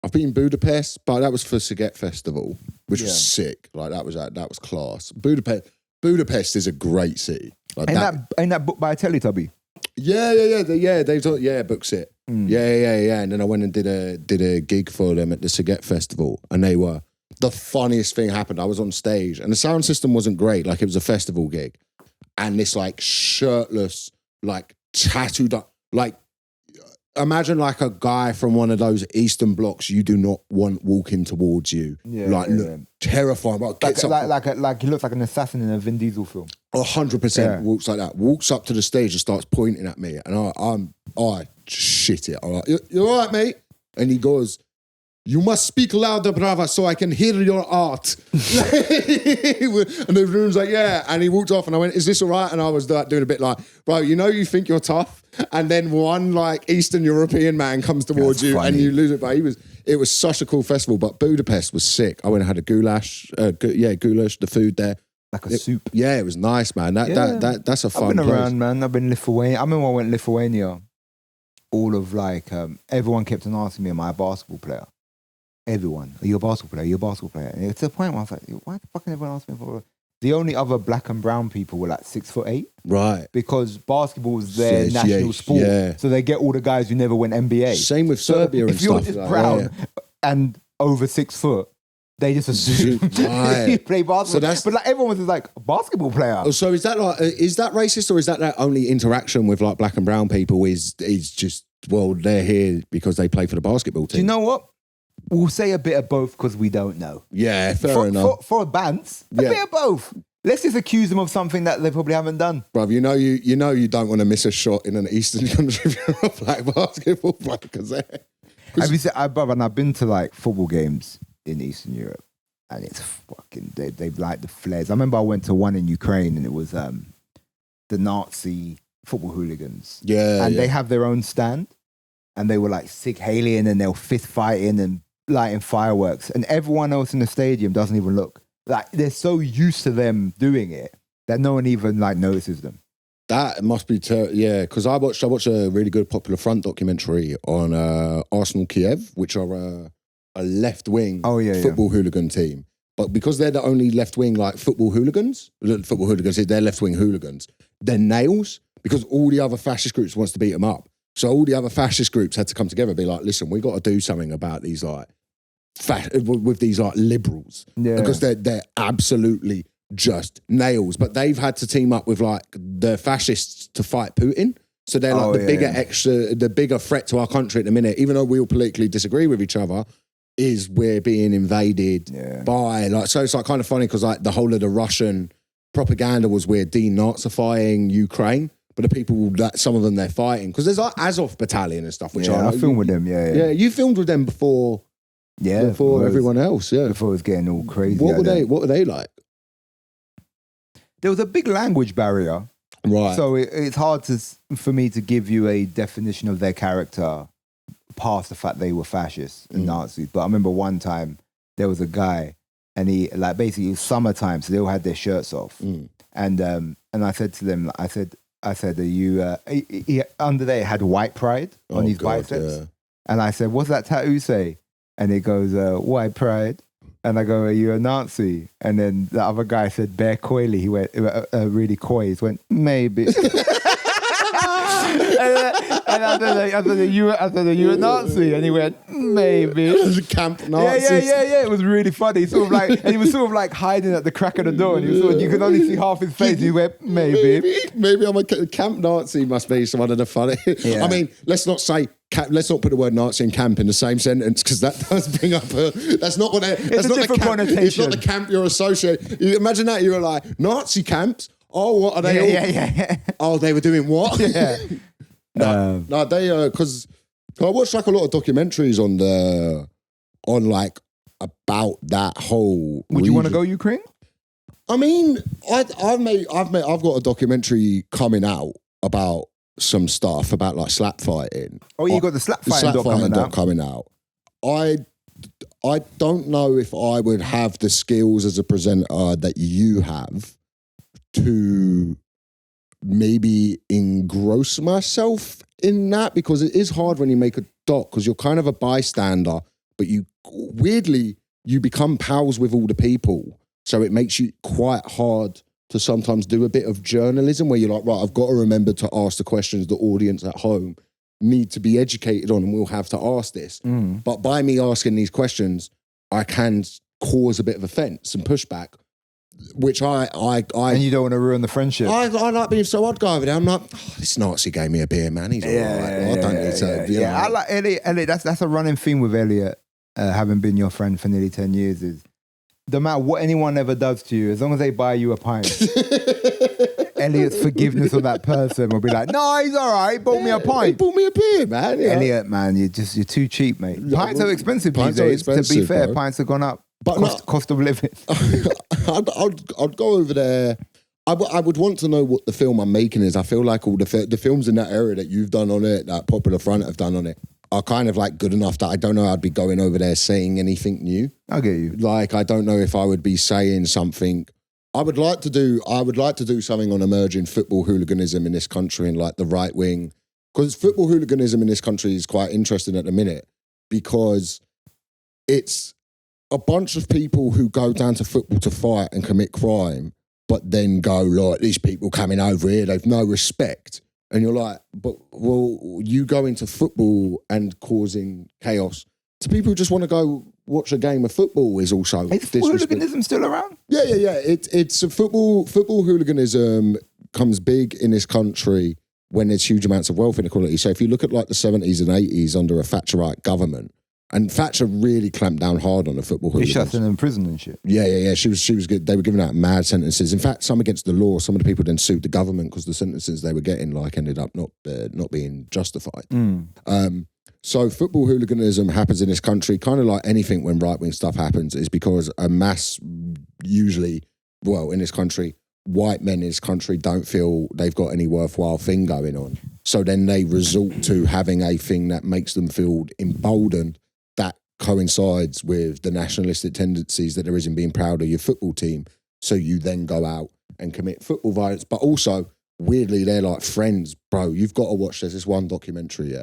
I've been in Budapest, but that was for Sziget Festival, which was sick. Like that was class. Budapest is a great city. Like ain't that book by a Teletubby? Yeah. They books it. Yeah. And then I went and did a gig for them at the Sziget Festival, and they were the funniest thing happened. I was on stage, and the sound system wasn't great. Like it was a festival gig, and this like shirtless, like tattooed up, like imagine like a guy from one of those Eastern blocks you do not want walking towards you. Look, terrifying. Like he looks like an assassin in a Vin Diesel film. 100% walks like that. Walks up to the stage and starts pointing at me. And I shit it. I'm like, you all right, mate? And he goes, you must speak louder, brother, so I can hear your art. And the room's like, yeah. And he walked off and I went, is this all right? And I was doing a bit like, bro, you know you think you're tough? And then one like Eastern European man comes towards you and you lose it. But it was such a cool festival. But Budapest was sick. I went and had a goulash, the food there. Like a soup. Yeah, it was nice, man. That's a fun I've been place. around, man. I've been in Lithuania. I remember I went to Lithuania. All of like, everyone kept on asking me, am I a basketball player? Everyone, are you a basketball player? You're a basketball player. And to the point where I was like, why the fuck everyone ask me for? The only other black and brown people were like 6'8". Right. Because basketball is their national sport. Yeah. So they get all the guys who never went NBA. Same with Serbia and stuff. If you're just brown and over 6 foot, they just assume you play basketball. But like everyone was just like, basketball player. Oh, so is that racist, or is that only interaction with like black and brown people is just, well, they're here because they play for the basketball team? Do you know what? We'll say a bit of both because we don't know. Yeah, fair enough. For a bants, a bit of both. Let's just accuse them of something that they probably haven't done. Bruv, you know you don't want to miss a shot in an Eastern country if you're a black basketball player. I've been to like football games in Eastern Europe and it's fucking, they've like the flares. I remember I went to one in Ukraine and it was the Nazi football hooligans. Yeah. And they have their own stand and they were like Sig Hailing and they'll fist fighting and lighting fireworks, and everyone else in the stadium doesn't even look. Like they're so used to them doing it that no one even like notices them. That must be because I watched a really good Popular Front documentary on Arsenal Kiev, which are a left-wing football hooligan team. But because they're the only left-wing like football hooligans, they're left-wing hooligans, they're nails because all the other fascist groups wants to beat them up. So all the other fascist groups had to come together and be like, listen, we got to do something about these like with these like liberals because they're absolutely just nails. But they've had to team up with like the fascists to fight Putin. So they're like the bigger threat to our country at the minute, even though we all politically disagree with each other, is we're being invaded by like, so it's like kind of funny because like the whole of the Russian propaganda was we're denazifying Ukraine. But the people that some of them they're fighting because there's like Azov battalion and stuff. Which I filmed with them. Yeah. You filmed with them before. Yeah, before everyone else. Yeah, before it was getting all crazy. What were they like? There was a big language barrier. Right. So it's hard for me to give you a definition of their character past the fact they were fascists and Nazis. But I remember one time there was a guy and he like basically it was summertime, so they all had their shirts off. And I said to them, I said, are you, he, under there it had white pride on his biceps. Yeah. And I said, what's that tattoo say? And he goes, white pride. And I go, are you a Nazi? And then the other guy said, bear coyly. He went, really coy. He went, maybe. And I said, you a Nazi? And he went, maybe. Camp Nazis. Yeah. It was really funny. Sort of like, and he was sort of like hiding at the crack of the door. And he was sort of, you could only see half his face. He went, maybe. Maybe I'm a camp Nazi. Must be one of the funny. Yeah. I mean, let's not put the word Nazi and camp in the same sentence because that does bring up that's not what that's not the camp. Connotation. It's not the camp you're associated. You imagine that you were like Nazi camps. Oh, what are they? Yeah. Oh, they were doing what? Yeah. No, they because I watched like a lot of documentaries on like about that whole. Would you want to go Ukraine? I mean, I've got a documentary coming out about some stuff about like slap fighting. Oh, you got the slap fighting doc coming out. I don't know if I would have the skills as a presenter that you have to maybe engross myself in that, because it is hard when you make a doc because you're kind of a bystander, but you weirdly you become pals with all the people, so it makes you quite hard to sometimes do a bit of journalism where you're like, right, I've got to remember to ask the questions the audience at home need to be educated on and we'll have to ask this. But by me asking these questions, I can cause a bit of offense and pushback. which I and you don't want to ruin the friendship. I like being so odd guy over there. I'm like, this Nazi gave me a beer, man. He's all right. I don't need to. Yeah, I like Elliot. That's a running theme with Elliot, having been your friend for nearly 10 years. Is no matter what anyone ever does to you, as long as they buy you a pint, Elliot's forgiveness of that person will be like, no, he's all right. He bought me a pint. He bought me a beer, man. Yeah. Elliot, man, you're too cheap, mate. Pints are expensive these days. To be fair, bro. Pints have gone up. But cost of living. I'd go over there. I would want to know what the film I'm making is. I feel like all the films in that area that you've done on it, that Popular Front have done on it, are kind of like good enough that I don't know I'd be going over there saying anything new. I get you. Like, I don't know if I would be saying something. I would like to do something on emerging football hooliganism in this country and like the right wing. Because football hooliganism in this country is quite interesting at the minute because it's a bunch of people who go down to football to fight and commit crime, but then go like, these people coming over here, they've no respect. And you're like, but well, you go into football and causing chaos to people who just want to go watch a game of football is also disrespect. Is hooliganism still around? Yeah. It's a football hooliganism comes big in this country when there's huge amounts of wealth inequality. So if you look at like the 70s and 80s under a Thatcherite government, and Thatcher really clamped down hard on the football hooligans. He shut them in prison and shit. Yeah. She was good. They were giving out mad sentences. In fact, some against the law. Some of the people then sued the government because the sentences they were getting like ended up not being justified. So football hooliganism happens in this country, kind of like anything when right-wing stuff happens, is because a mass, usually, well, in this country, white men in this country don't feel they've got any worthwhile thing going on. So then they resort to having a thing that makes them feel emboldened that coincides with the nationalistic tendencies that there is in being proud of your football team. So you then go out and commit football violence. But also, weirdly, they're like friends. Bro, you've got to watch, there's this one documentary,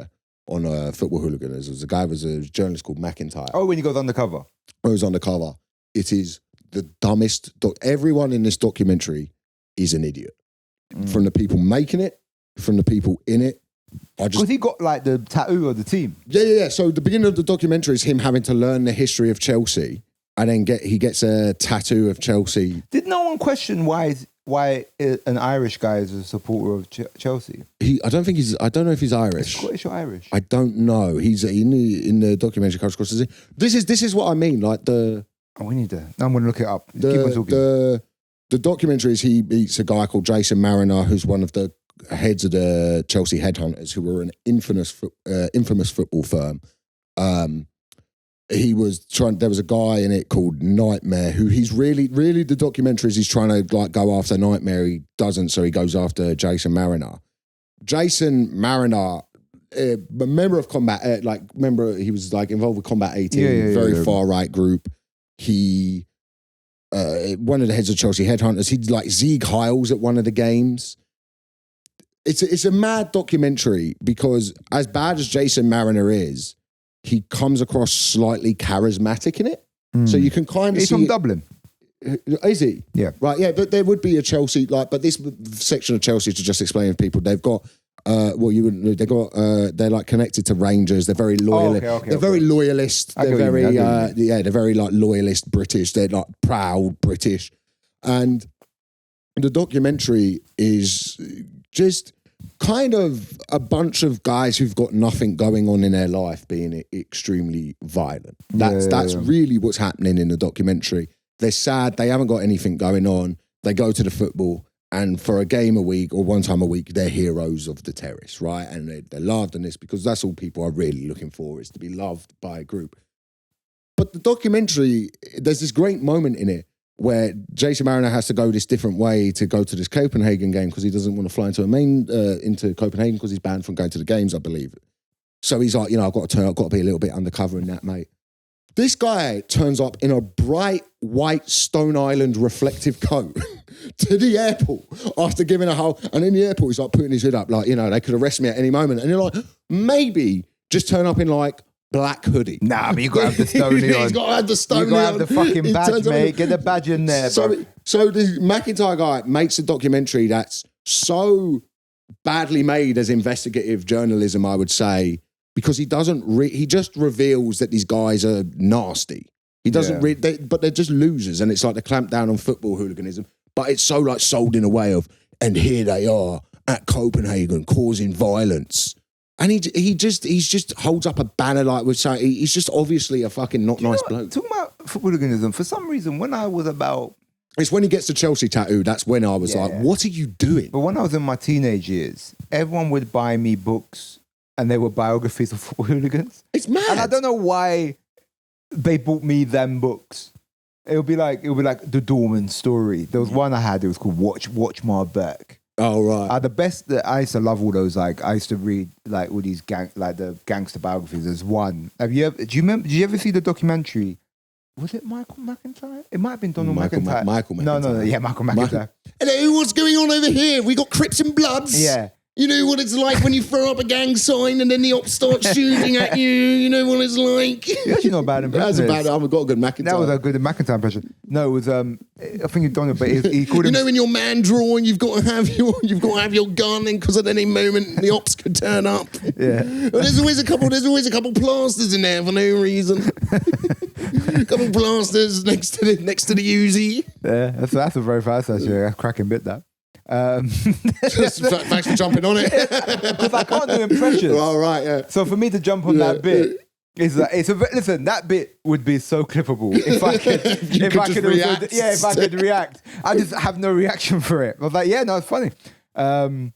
on football hooligans. There was a journalist called McIntyre. Oh, when he goes undercover. Goes undercover. It is the dumbest. Everyone in this documentary is an idiot. From the people making it, from the people in it. Because he got like the tattoo of the team. Yeah. So the beginning of the documentary is him having to learn the history of Chelsea, and then he gets a tattoo of Chelsea. Did no one question why an Irish guy is a supporter of Chelsea? I don't know if he's Irish. Scottish or Irish? I don't know. He's in the documentary. This is what I mean. Like we need to. I'm going to look it up. Keep on talking. The documentary is he meets a guy called Jason Mariner, who's one of the heads of the Chelsea Headhunters, who were an infamous football firm. There was a guy in it called Nightmare, who he's really the documentary is he's trying to like go after Nightmare. He doesn't, so he goes after Jason Mariner. Jason Mariner, a member of Combat, he was like involved with Combat 18, very far right group. He, one of the heads of Chelsea Headhunters, he'd like Sieg Heils at one of the games. It's a mad documentary because as bad as Jason Mariner is, he comes across slightly charismatic in it. So you can kind of see... He's from Dublin. Is he? Yeah. Right, yeah, but there would be a Chelsea, but this section of Chelsea, to just explain to people, they've got, they're like connected to Rangers, they're very loyal. They're very loyalist. They're very like loyalist British, they're like proud British. And the documentary is just kind of a bunch of guys who've got nothing going on in their life being extremely violent. That's really what's happening in the documentary. They're sad, they haven't got anything going on. They go to the football, and for a game a week or one time a week, they're heroes of the terrace, right? And they're loved in this because that's all people are really looking for, is to be loved by a group. But the documentary, there's this great moment in it where Jason Mariner has to go this different way to go to this Copenhagen game because he doesn't want to fly into Copenhagen because he's banned from going to the games, I believe. So he's like, I've got to be a little bit undercover in that, mate. This guy turns up in a bright white Stone Island reflective coat to the airport after giving a whole... And in the airport, he's like putting his hood up like, they could arrest me at any moment. And you're like, maybe just turn up in like black hoodie. Nah, but you got to have the Stoney on. He's got to have the Stoney on. You got to have the fucking badge, mate. Get the badge in there, so, bro. So the McIntyre guy makes a documentary that's so badly made as investigative journalism, I would say, because he doesn't... he just reveals that these guys are nasty. He doesn't read, but they're just losers, and it's like they clamp down on football hooliganism. But it's so like sold in a way of, and here they are at Copenhagen causing violence, and he just holds up a banner like we're saying. He's just obviously a fucking not nice bloke. Talking about football hooliganism, for some reason, when I was about, it's when he gets the Chelsea tattoo. That's when I was like, what are you doing? But when I was in my teenage years, everyone would buy me books, and they were biographies of football hooligans. It's mad, and I don't know why they bought me them books. It would be like the Dorman story. There was one I had. It was called Watch My Back. Oh right. The best that I used to love all those. Like I used to read like all these the gangster biographies. There's one. Do you remember? Did you ever see the documentary? Was it Michael McIntyre? It might have been Donald McIntyre. Michael McIntyre. No. Yeah, Michael McIntyre. Hello, what's going on over here? We got Crips and Bloods. Yeah. You know what it's like when you throw up a gang sign and then the ops start shooting at you. You know what it's like. You actually know about impression. That's I've got a good McIntyre. That was a good McIntyre impression. No, it was I think you've done it, but he called him. You know, in your man drawing, you've got to have your gun, and because at any moment the ops could turn up. Yeah. Well, there's always a couple plasters in there for no reason. A couple plasters next to the Uzi. Yeah, that's a very fast actually. That's a cracking bit that. Thanks for jumping on it. Because I can't do impressions. All right, yeah. So for me to jump on that bit is like listen. That bit would be so clippable if I could. If I could react. I just have no reaction for it. I was like, yeah, no, it's funny. We'll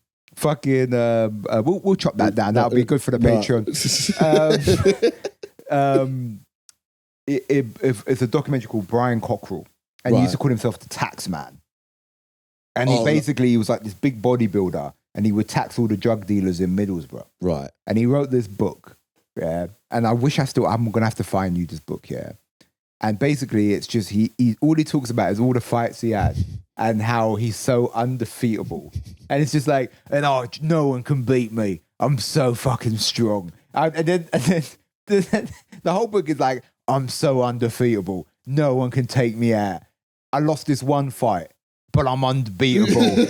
chop that down. That'll be good for the Patreon. It's a documentary called Brian Cockrell, and he used to call himself the tax man. And he was like this big bodybuilder, and he would tax all the drug dealers in Middlesbrough. Right. And he wrote this book, and I wish I'm going to have to find you this book, And basically, it's just, he all he talks about is all the fights he had and how he's so undefeatable. And it's just like, no one can beat me. I'm so fucking strong. And then the whole book is like, I'm so undefeatable. No one can take me out. I lost this one fight, but I'm unbeatable.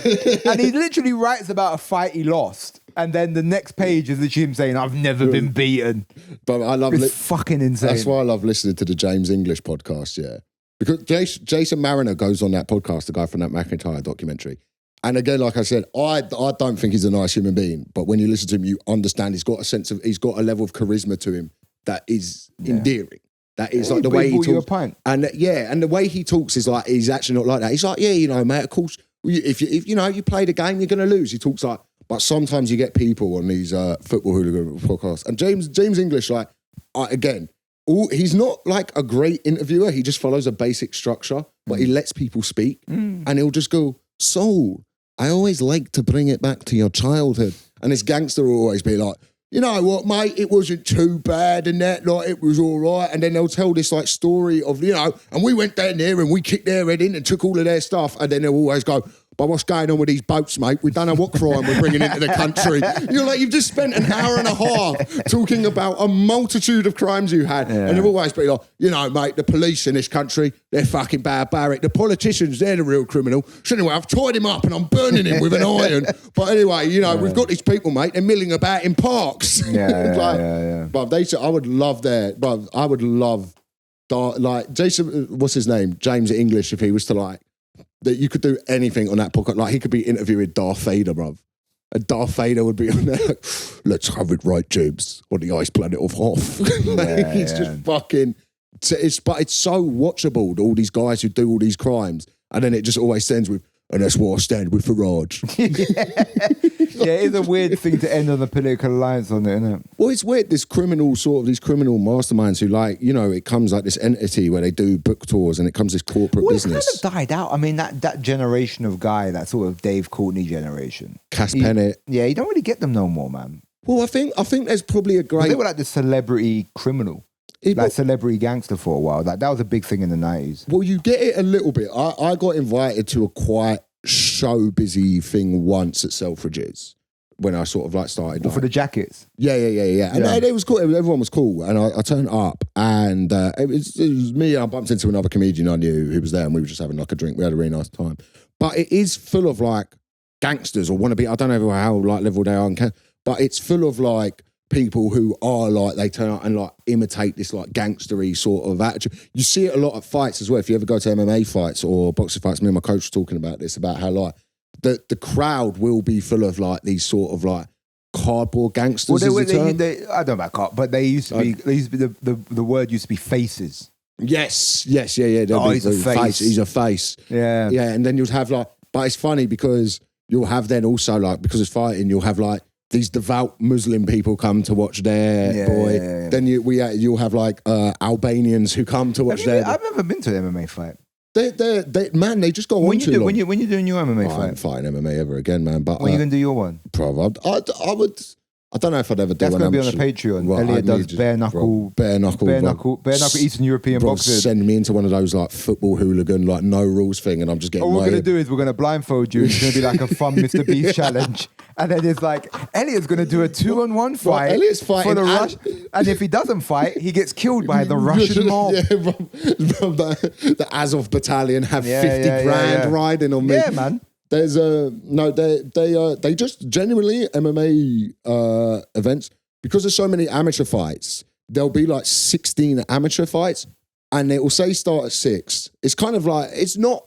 And he literally writes about a fight he lost. And then the next page is literally him saying, I've never been beaten. But I love it's fucking insane. That's why I love listening to the James English podcast, Because Jason Mariner goes on that podcast, the guy from that McIntyre documentary. And again, like I said, I don't think he's a nice human being. But when you listen to him, you understand he's got a level of charisma to him that is endearing. That is like the way he talks. And and the way he talks is like, he's actually not like that. He's like, mate, of course, if you play the game, you're going to lose. He talks like, but sometimes you get people on these football hooligan podcasts. And James English, like, he's not like a great interviewer. He just follows a basic structure, but he lets people speak. And he'll just go, so I always like to bring it back to your childhood. And this gangster will always be like, you know what, mate, it wasn't too bad and that, like, it was all right. And then they'll tell this, like, story of, and we went down there and we kicked their head in and took all of their stuff. And then they'll always go, but what's going on with these boats, mate? We don't know what crime we're bringing into the country. You're like, you've just spent an hour and a half talking about a multitude of crimes you had. And they'll always be like, mate, the police in this country, they're fucking barbaric. The politicians, they're the real criminal. So anyway, I've tied him up and I'm burning him with an iron. But anyway, we've got these people, mate, they're milling about in parks. But they said, I would love like, Jason, what's his name? James English, if he was to like, that you could do anything on that podcast. Like, he could be interviewing Darth Vader, bruv. And Darth Vader would be on there like, let's have it right, James, on the ice planet of Hoth. He's just fucking... But it's so watchable, all these guys who do all these crimes. And then it just always ends with, and that's what I stand with Farage. It's a weird thing to end on a political alliance on it, isn't it? Well, it's weird, these criminal masterminds who like, it comes like this entity where they do book tours and it comes this corporate business. It kind of died out. I mean, that generation of guy, that sort of Dave Courtney generation. Cass Pennant. Yeah, you don't really get them no more, man. Well, I think there's probably a great... They were like the celebrity criminal. Celebrity gangster for a while. That was a big thing in the 90s. Well, you get it a little bit. I got invited to a quite show busy thing once at Selfridges when I sort of like started. For the jackets? Yeah. And it was cool. Everyone was cool. And I turned up and it was me. I bumped into another comedian I knew who was there and we were just having like a drink. We had a really nice time. But it is full of like gangsters or wannabe. I don't know how like level they are, but it's full of like people who are like, they turn out and like imitate this like gangstery sort of attitude. You see it a lot at fights as well. If you ever go to MMA fights or boxing fights, me and my coach were talking about this, about how like the crowd will be full of like these sort of like cardboard gangsters. Well, I don't know about card, but they used to be. The word used to be faces. Yes, yeah. He's a face. He's a face. Yeah. And then you'd have like, but it's funny because you'll have then also like, because it's fighting, you'll have like these devout Muslim people come to watch their boy. Yeah. Then you'll have like Albanians who come to watch their. I've never been to an MMA fight. They just go on When too long. when you're doing your MMA I fight, ain't fighting MMA ever again, man. But when you gonna do your one? Bro, I would. I don't know if I'd ever do That's one. going to be on the Patreon. Well, Elliot does bare knuckle Eastern European boxing. Send me into one of those like football hooligan, like no rules thing, and I'm just getting. All we're going to do is we're going to blindfold you. It's going to be like a fun Mr. Beast challenge, and then it's like Elliot's going to do a 2-on-1 fight. Right, Elliot's fighting for the rush, and if he doesn't fight, he gets killed by the Russian mob. Yeah, from the Azov battalion have 50 grand riding on me. Yeah, man. There's they just genuinely MMA events, because there's so many amateur fights. There'll be like 16 amateur fights, and it will say start at 6. It's kind of like it's not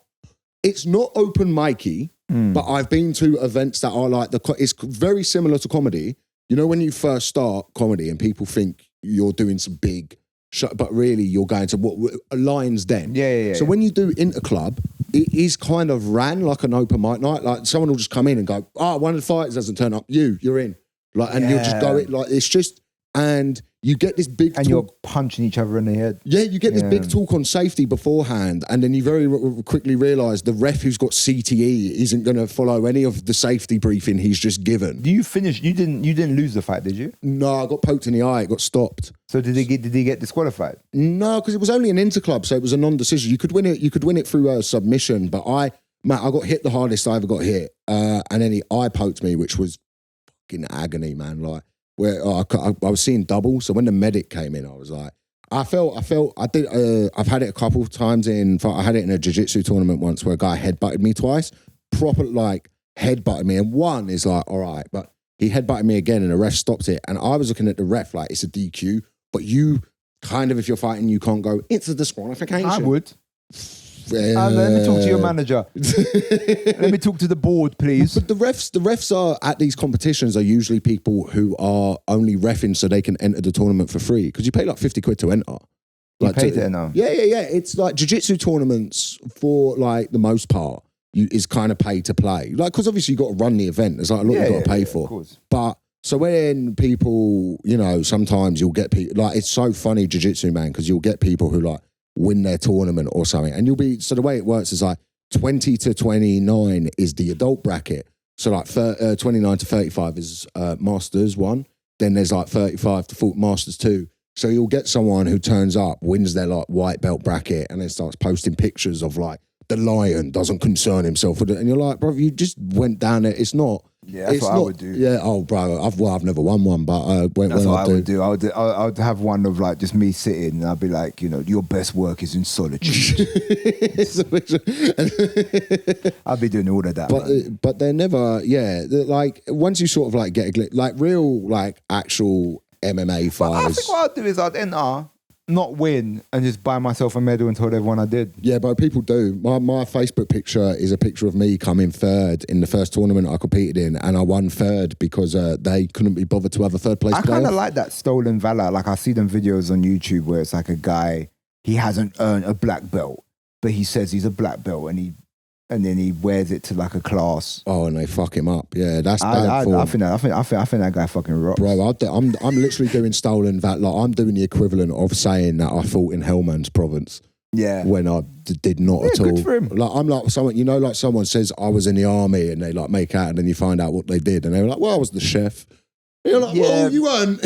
open micy, but I've been to events that are like it's very similar to comedy. You know, when you first start comedy and people think you're doing some big but really you're going to what Lions Den. Yeah. So when you do Interclub, it is kind of ran like an open mic night. Like someone will just come in and go, one of the fighters doesn't turn up, you're in. Like, and you'll just go it like it's just, and you get this big and talk. you're punching each other in the head. Yeah, you get this big talk on safety beforehand, and then you very quickly realise the ref who's got CTE isn't going to follow any of the safety briefing he's just given. Do you finish? You didn't lose the fight, did you? No, I got poked in the eye. It got stopped. So did he get disqualified? No, because it was only an interclub, so it was a non-decision. You could win it. You could win it through a submission, but I got hit the hardest I ever got hit, and then he eye poked me, which was fucking agony, man. Like. Where I was seeing double, so when the medic came in, I was like, I've had it a couple of times I had it in a jiu-jitsu tournament once where a guy headbutted me twice, proper like headbutted me, and one is like, all right, but he headbutted me again and the ref stopped it, and I was looking at the ref like, it's a DQ, but you kind of, if you're fighting, you can't go, it's a disqualification. I would. Let me talk to your manager. Let me talk to the board, please. But the refs are at these competitions are usually people who are only reffing so they can enter the tournament for free, because you pay like 50 quid to enter. Like, you paid it now? Yeah. It's like jiu-jitsu tournaments for like the most part is kind of pay to play. Like, because obviously you got to run the event. There's like a lot you've got to pay for. Of course. But so when people, sometimes you'll get people, like it's so funny jiu-jitsu, man, because you'll get people who like win their tournament or something, and so the way it works is like 20 to 29 is the adult bracket, so like 29 to 35 is Masters 1, then there's like 35 to 40 Masters 2, so you'll get someone who turns up, wins their like white belt bracket, and then starts posting pictures of like the lion doesn't concern himself with it, and you're like, bro, you just went down there. It's not. Yeah, that's what I would do. Yeah, bro, I've never won one, but that's what I would do. I would have one of like just me sitting, and I'd be like, your best work is in solitude. I'd be doing all of that. But they're never. Yeah, they're like once you sort of like get like real like actual MMA fighters. I think what I'd do is I'd enter, not win, and just buy myself a medal and tell everyone I did. Yeah, but people do. My Facebook picture is a picture of me coming third in the first tournament I competed in, and I won third because they couldn't be bothered to have a third place. I kind of like that stolen valor. Like I see them videos on YouTube where it's like a guy, he hasn't earned a black belt, but he says he's a black belt, and then he wears it to like a class. Oh, and they fuck him up. Yeah, that's bad I form. think that guy fucking rocks. Bro, I'm literally doing stolen valor. Like I'm doing the equivalent of saying that I fought in Hellman's province. Yeah, when I did not at all. Good for him. Like I'm like someone, like someone says I was in the army, and they like make out, and then you find out what they did, and they were like, well, I was the chef. And you're like, well, you weren't.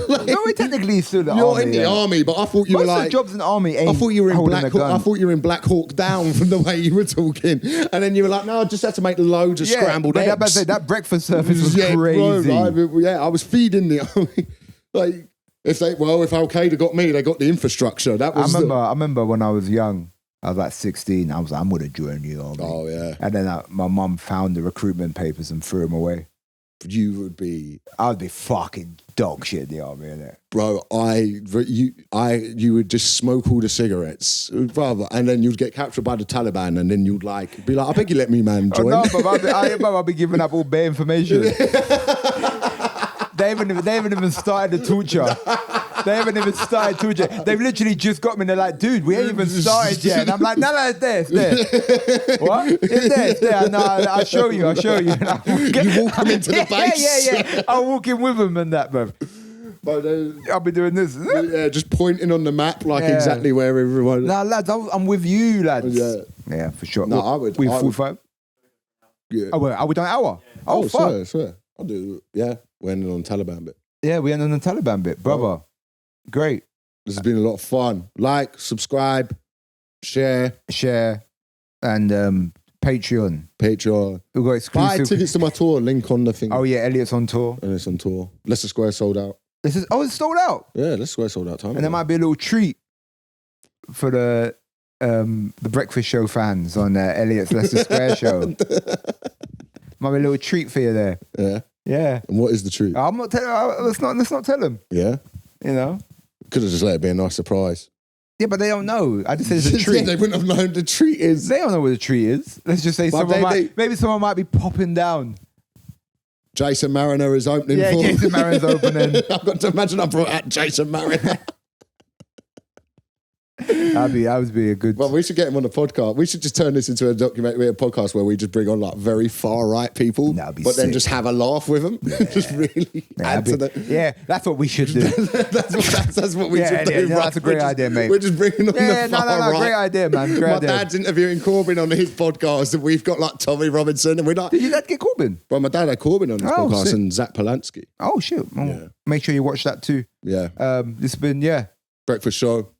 Like, no, we technically still the you're army. In the army, but I thought you were like jobs in the army. I thought you were in Black Hawk. I thought you were in Black Hawk Down from the way you were talking, and then you were like, no, I just had to make loads of scrambled eggs. That breakfast service was crazy. Bro, I was feeding the army. Like if Al Qaeda got me, they got the infrastructure. That was. I remember when I was young. I was like 16. I was like, I'm gonna join the army. Oh yeah. And then my mum found the recruitment papers and threw them away. you would be. I'd be fucking dog shit in the army, innit? Bro, you would just smoke all the cigarettes, brother, and then you'd get captured by the Taliban, and then you'd be like, I beg you let me, man, join. Oh, no, but I'll be giving up all bare information. They haven't even started the torture. They haven't even started torture. They've literally just got me and they're like, dude, we ain't even started yet. And I'm like, no, it's there. What? It's there. No, I'll show you. You walk them into the base. Yeah. I'll walk in with them and that, bro. But, I'll be doing this. Yeah, just pointing on the map exactly where everyone... Nah, lads, I'm with you, lads. Yeah, for sure. No, I would. We 45? Yeah. Oh, wait, are we done an hour? Oh, fuck. Swear. I'll do, yeah. We're ending on the Taliban bit. Yeah, we ended on the Taliban bit. Brother. Oh. Great. This has been a lot of fun. Like, subscribe, share, and Patreon. We've got exclusive. Buy tickets to my tour. Link on the thing. Oh yeah, Elliot's on tour. Elliot's on tour. Leicester Square sold out. It's sold out. Yeah, Leicester Square sold out time. And there might be a little treat for the breakfast show fans on Elliot's Leicester Square show. Might be a little treat for you there. Yeah. And what is the treat? I'm not telling. Let's not tell them. Yeah. You know. Could have just let it be a nice surprise. Yeah, but they don't know. I just said it's a treat. Yeah, they wouldn't have known the treat is. They don't know what the treat is. Let's just say maybe someone might be popping down. Jason Mariner is opening for. Yeah, Jason Mariner's opening. I've got to imagine I brought out Jason Mariner. That would be a good... Well, we should get him on the podcast. We should just turn this into a documentary, a podcast where we just bring on like very far right people, then just have a laugh with them. Yeah. Just really add to the... Yeah, that's what we should do. that's what we should do. Yeah, that's a great idea, mate. We're just bringing on the far right. Great idea, man. My dad's interviewing Corbyn on his podcast, and we've got like Tommy Robinson, and we're like... Did your dad get Corbyn? Well, my dad had Corbyn on his podcast, and Zach Polanski. Oh, shit. Make sure you watch that too. Yeah. This has been, Breakfast show.